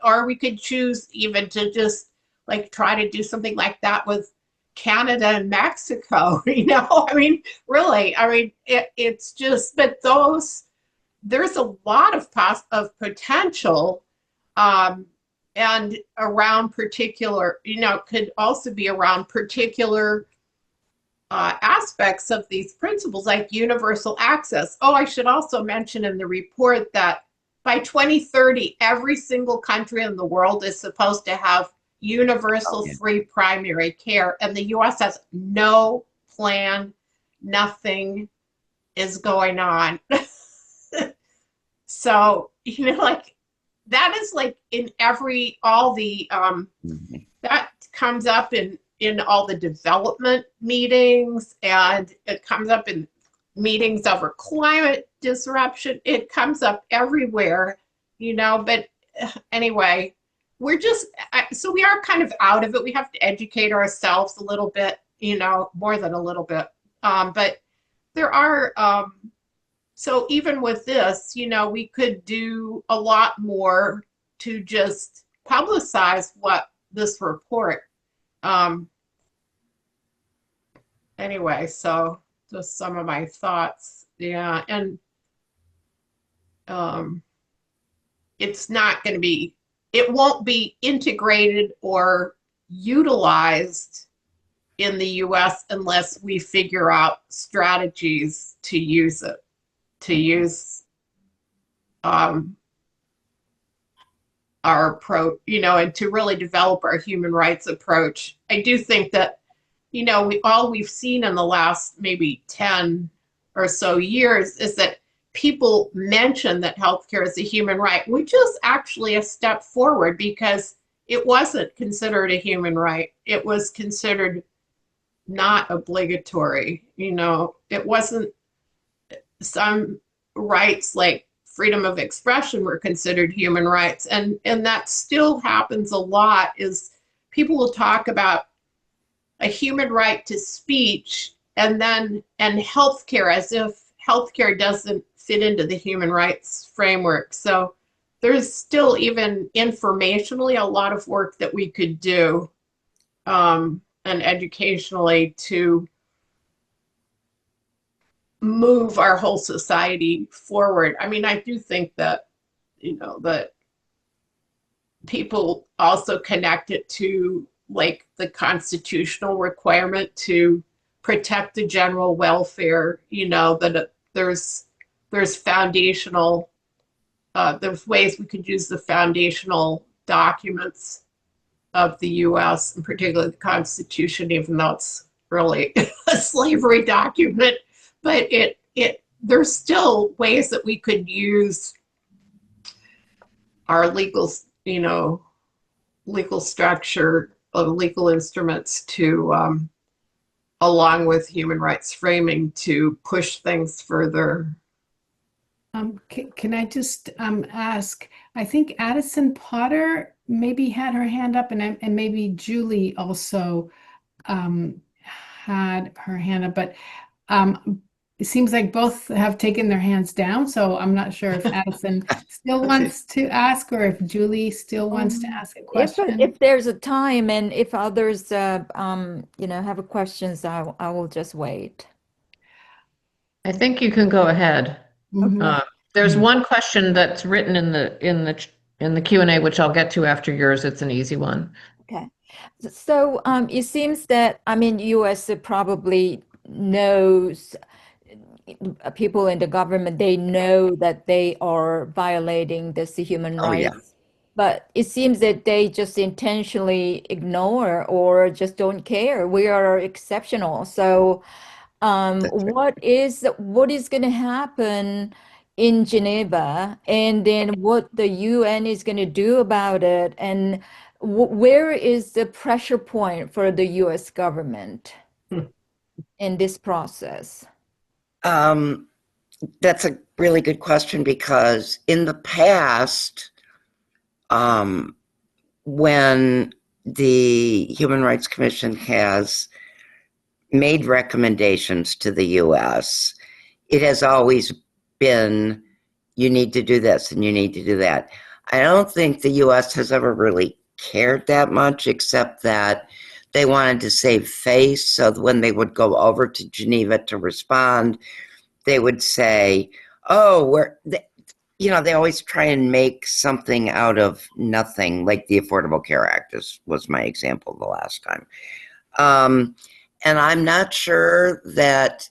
or we could choose even to just try to do something like that with Canada and Mexico. I mean, really, it's just, but there's a lot of potential, and around particular, could also be around particular aspects of these principles, like universal access. Oh, I should also mention in the report that by 2030, every single country in the world is supposed to have universal free primary care, and the US has no plan. Nothing is going on. So, that is in that comes up in all the development meetings, and it comes up in meetings over climate disruption. It comes up everywhere, but anyway, so we are kind of out of it. We have to educate ourselves a little bit, more than a little bit. But there are, so even with this, we could do a lot more to just publicize this report. Anyway, so just some of my thoughts. Yeah. And it won't be integrated or utilized in the US unless we figure out strategies to use it, our approach, and to really develop our human rights approach. I do think that, we've seen in the last maybe 10 or so years is that people mention that healthcare is a human right, which is actually a step forward because it wasn't considered a human right. It was considered not obligatory. It wasn't. Some rights like freedom of expression were considered human rights, and that still happens a lot. Is people will talk about a human right to speech and healthcare as if healthcare doesn't fit into the human rights framework. So there's still, even informationally, a lot of work that we could do, and educationally, to move our whole society forward. I mean, I do think that, that people also connect it to like the constitutional requirement to protect the general welfare, that there's foundational, there's ways we could use the foundational documents of the US, and particularly the Constitution, even though it's really a slavery document, but there's still ways that we could use our legal structure of legal instruments to, along with human rights framing, to push things further. Can I just ask, I think Addison Potter maybe had her hand up, and maybe Julie also had her hand up, but it seems like both have taken their hands down, so I'm not sure if Addison still wants to ask, or if Julie still wants to ask a question. If there's a time, and if others, have questions, I will just wait. I think you can go ahead. Mhm. There's one question that's written in the Q&A, which I'll get to after yours. It's an easy one. Okay. So it seems that, U.S. probably knows, people in the government, they know that they are violating this human Oh, yeah. rights. But it seems that they just intentionally ignore or just don't care. We are exceptional. So That's right. what is going to happen in Geneva, and then what the UN is going to do about it, and where is the pressure point for the US government in this process? That's a really good question, because in the past, when the Human Rights Commission has made recommendations to the US, it has always been, you need to do this and you need to do that. I don't think the US has ever really cared that much, except that they wanted to save face. So when they would go over to Geneva to respond, they would say, oh, they always try and make something out of nothing, like the Affordable Care Act was my example the last time. And I'm not sure that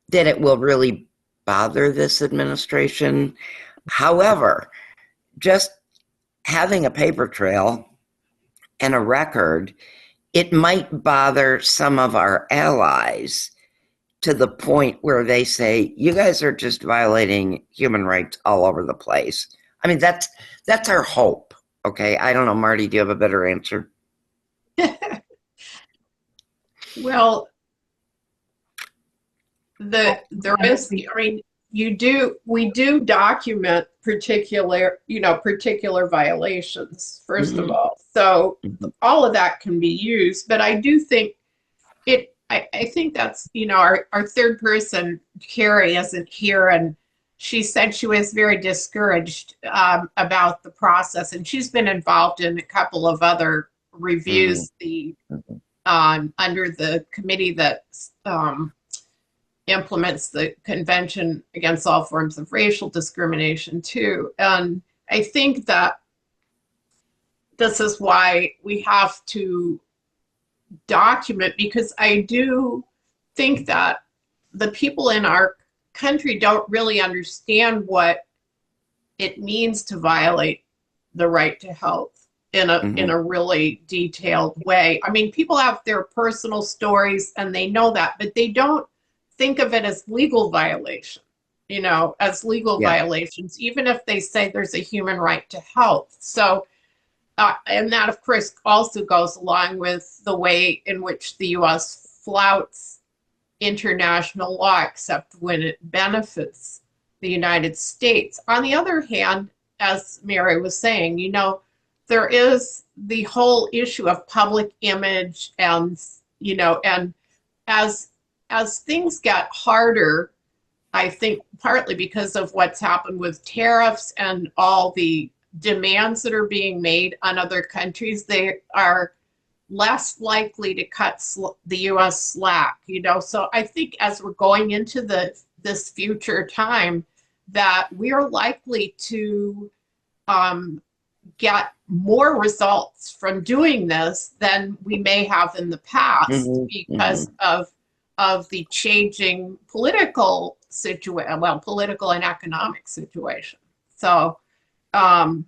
that it will really bother this administration. However, just having a paper trail and a record, it might bother some of our allies to the point where they say, you guys are just violating human rights all over the place. I mean, that's our hope. Okay. I don't know, Marty, do you have a better answer? Well, there is, we do document particular violations, first of all. So all of that can be used, but I do think I think that's, our third person, Carrie, isn't here, and she said she was very discouraged about the process, and she's been involved in a couple of other reviews, under the committee that implements the Convention Against All Forms of Racial Discrimination too. And I think that this is why we have to document, because I do think that the people in our country don't really understand what it means to violate the right to health in a really detailed way. I mean, people have their personal stories and they know that, but they don't think of it as legal violation, as legal violations, even if they say there's a human right to health. So, and that, of course, also goes along with the way in which the U.S. flouts international law, except when it benefits the United States. On the other hand, as Mary was saying, there is the whole issue of public image, and and as things get harder, I think partly because of what's happened with tariffs and all the demands that are being made on other countries, they are less likely to cut the U.S. slack. So I think as we're going into this future time, that we are likely to get more results from doing this than we may have in the past, because of the changing political situation, well, political and economic situation. So I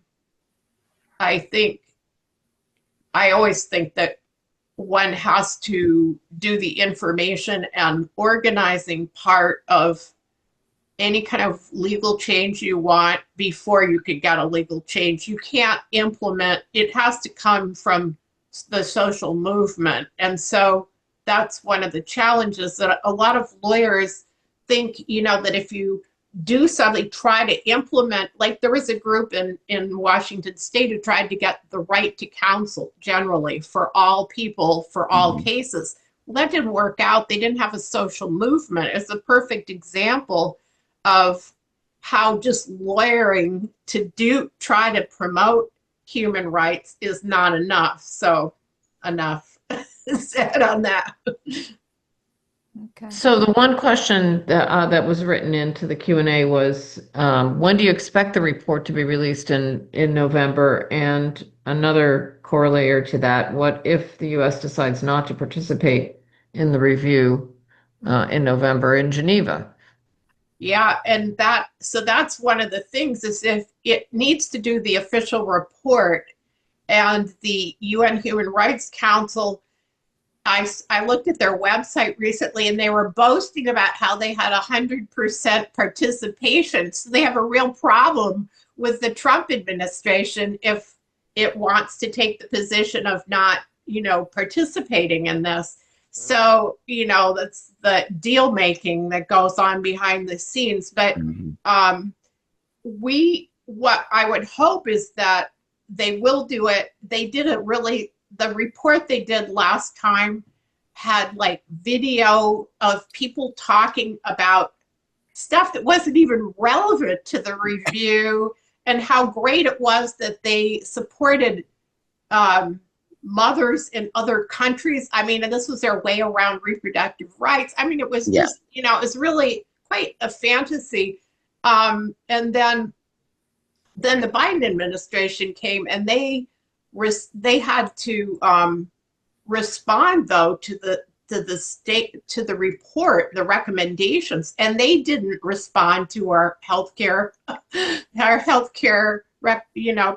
always think that one has to do the information and organizing part of any kind of legal change you want before you could get a legal change. You can't implement, it has to come from the social movement. And so that's one of the challenges, that a lot of lawyers think, that if you do something, try to implement, like there was a group in Washington State who tried to get the right to counsel generally for all people, for all cases. Well, that didn't work out. They didn't have a social movement. It's a perfect example of how just lawyering to try to promote human rights is not enough. So enough said on that. Okay. So the one question that was written into the Q&A was, when do you expect the report to be released in November? And another corollary to that, what if the U.S. decides not to participate in the review in November in Geneva? Yeah, and that's one of the things, is if it needs to do the official report, and the UN Human Rights Council, I looked at their website recently, and they were boasting about how they had 100% participation. So they have a real problem with the Trump administration if it wants to take the position of not, participating in this. So, that's the deal making that goes on behind the scenes. But what I would hope is that they will do it. They did it really, the report they did last time had like video of people talking about stuff that wasn't even relevant to the review, and how great it was that they supported mothers in other countries. I mean, and this was their way around reproductive rights. I mean, it was just, it was really quite a fantasy. And then the Biden administration came, and they had to respond, though, to the report, the recommendations, and they didn't respond to our healthcare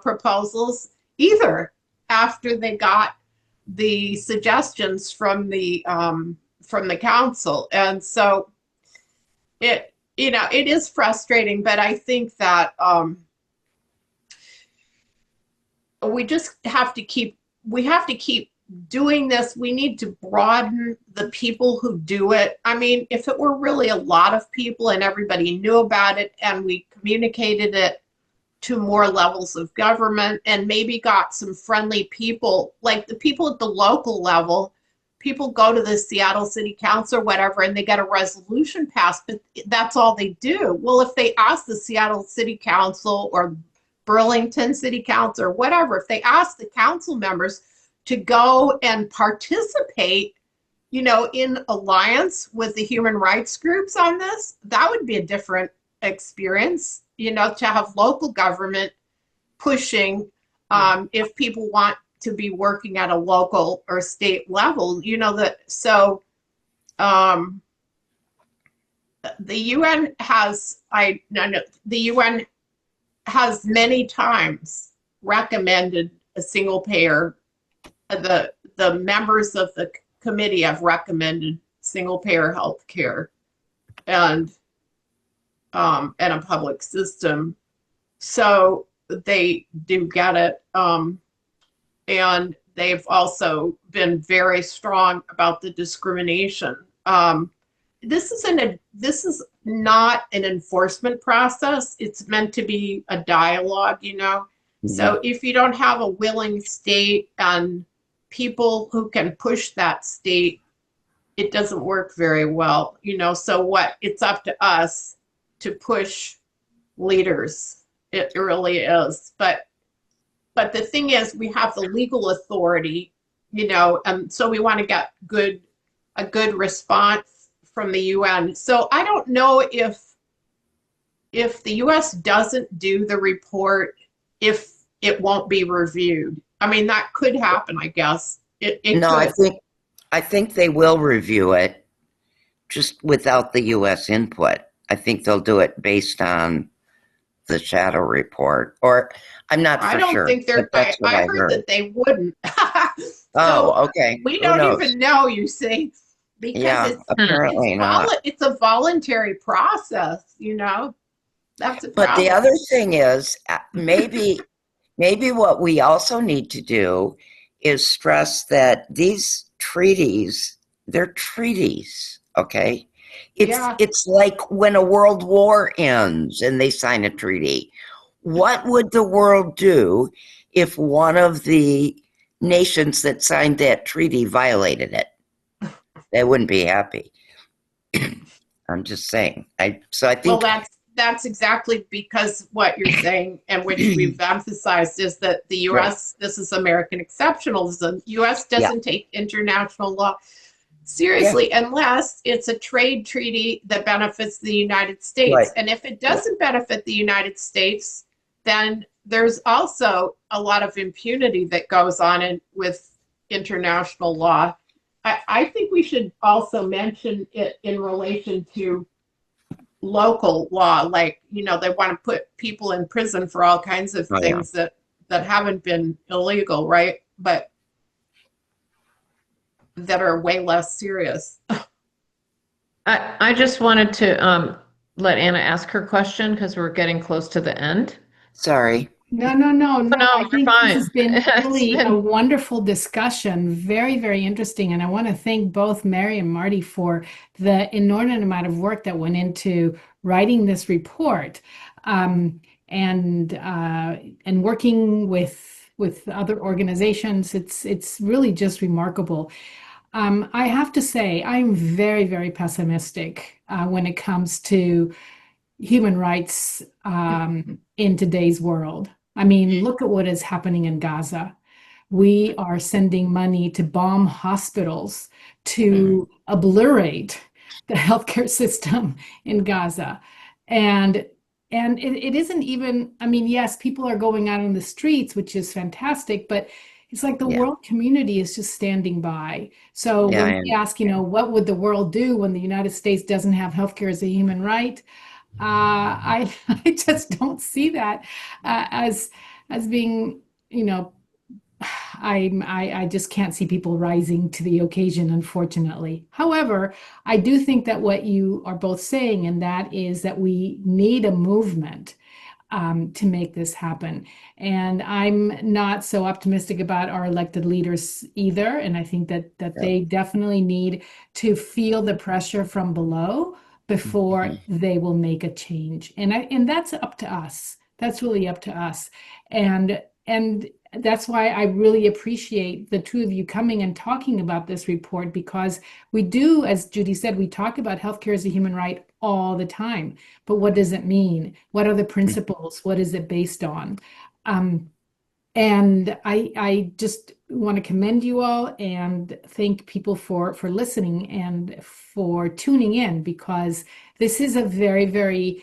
proposals either, after they got the suggestions from the council. And so it is frustrating, but I think that we just have to keep doing this. We need to broaden the people who do it. I mean, if it were really a lot of people and everybody knew about it, and we communicated it to more levels of government, and maybe got some friendly people, like the people at the local level, people go to the Seattle City Council or whatever, and they get a resolution passed, but that's all they do. Well, if they ask the Seattle City Council or Burlington City Council or whatever, if they ask the council members to go and participate, in alliance with the human rights groups on this, that would be a different experience, to have local government pushing, if people want to be working at a local or state level, so the UN has many times recommended a single payer. The members of the committee have recommended single payer health care and a public system. So they do get it. And they've also been very strong about the discrimination. This is not an enforcement process. It's meant to be a dialogue, you know. So if you don't have a willing state and people who can push that state, it doesn't work very well, you know. So it's up to us to push leaders. It really is. But the thing is, we have the legal authority, you know, and so we want to get a good response from the UN. So I don't know if the US doesn't do the report, if it won't be reviewed. I mean, that could happen, I guess. It No, could. I think they will review it just without the US input. I think they'll do it based on the shadow report, or I'm not I for don't sure, think but that's what I I heard heard. that they wouldn't. So Oh, okay. we Who don't knows? even know, you see, because Yeah, apparently not. it's a voluntary process, you know. That's a But the problem. other thing is, maybe what we also need to do is stress that these treaties, they're treaties, okay? Yeah. It's like when a world war ends and they sign a treaty. What would the world do if one of the nations that signed that treaty violated it? They wouldn't be happy. I'm just saying. So I Well, think that's exactly because what you're saying, and which we've emphasized, is that the right. U.S. This is American exceptionalism. U.S. Yeah. doesn't take international law seriously unless it's a trade treaty that benefits the United States. Right. And if it doesn't benefit the United States, then there's also a lot of impunity that goes on with international law. I think we should also mention it in relation to local law. Like, you know, they want to put people in prison for all kinds of things that haven't been illegal, right? But that are way less serious. I just wanted to let Anna ask her question because we're getting close to the end. Sorry. No. I you're think fine. this has been It's really been- a wonderful discussion. Very, very interesting. And I want to thank both Mary and Marty for the inordinate amount of work that went into writing this report, and working with other organizations. It's really just remarkable. I have to say, I'm very, very pessimistic when it comes to human rights in today's world. I mean, look at what is happening in Gaza. We are sending money to bomb hospitals to obliterate the healthcare system in Gaza. And it isn't even, I mean, yes, people are going out on the streets, which is fantastic, but it's like the world community is just standing by. So when we ask, you know, what would the world do when the United States doesn't have healthcare as a human right? I I just don't see that as being, you know, I just can't see people rising to the occasion, unfortunately. However, I do think that what you are both saying, and that is that we need a movement to make this happen. And I'm not so optimistic about our elected leaders either. And I think that they definitely need to feel the pressure from below before they will make a change. And that's up to us. That's really up to us. And that's why I really appreciate the two of you coming and talking about this report, because we do, as Judy said, we talk about healthcare as a human right all the time. But what does it mean? What are the principles? What is it based on? And I just want to commend you all and thank people for listening and for tuning in, because this is a very, very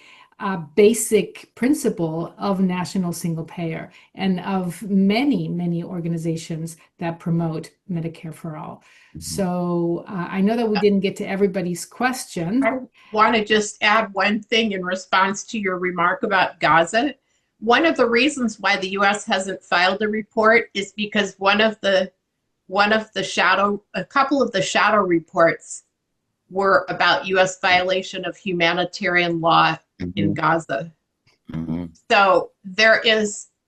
basic principle of national single payer and of many, many organizations that promote Medicare for all. So I know that we didn't get to everybody's question. I want to just add one thing in response to your remark about Gaza. One of the reasons why the U.S. hasn't filed a report is because a couple of the shadow reports were about U.S. violation of humanitarian law in Mhm, Gaza. mhm. So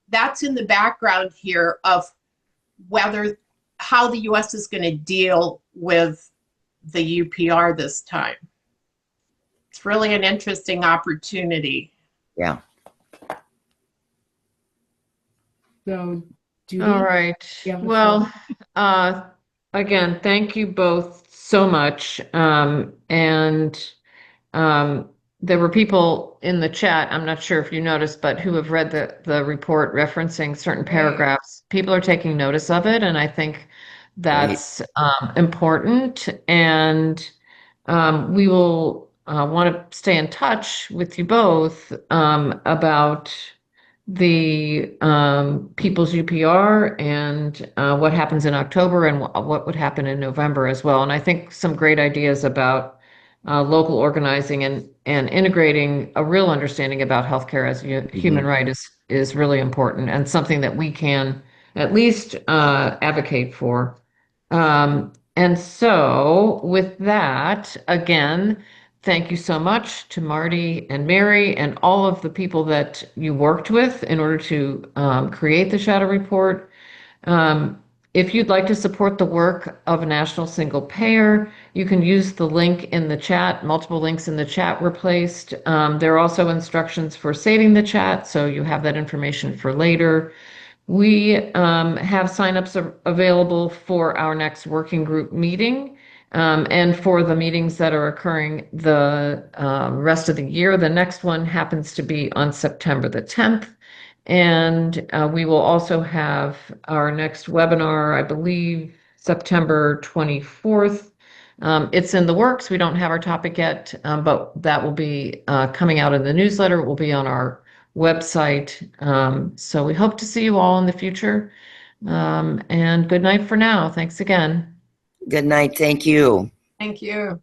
that's in the background here of how the U.S. is going to deal with the UPR this time. It's really an interesting opportunity. Yeah. So, Judy, All right. you have the Well, floor. again, thank you both so much. And um, there were people in the chat, I'm not sure if you noticed, but who have read the report referencing certain paragraphs. People are taking notice of it, and I think Great. that's important. And we will want to stay in touch with you both about the People's UPR and what happens in October and what would happen in November as well. And I think some great ideas about local organizing and integrating a real understanding about healthcare as a human right is really important and something that we can at least advocate for. And so with that, again, thank you so much to Marty and Mary and all of the people that you worked with in order to create the Shadow Report. Um, if you'd like to support the work of a national single payer, you can use the link in the chat. Multiple links in the chat were placed. There are also instructions for saving the chat, so you have that information for later. We have signups available for our next working group meeting and for the meetings that are occurring the rest of the year. The next one happens to be on September the 10th. And we will also have our next webinar, I believe, September 24th. It's in the works. We don't have our topic yet, but that will be coming out in the newsletter. It will be on our website. So we hope to see you all in the future. And good night for now. Thanks again. Good night. Thank you. Thank you.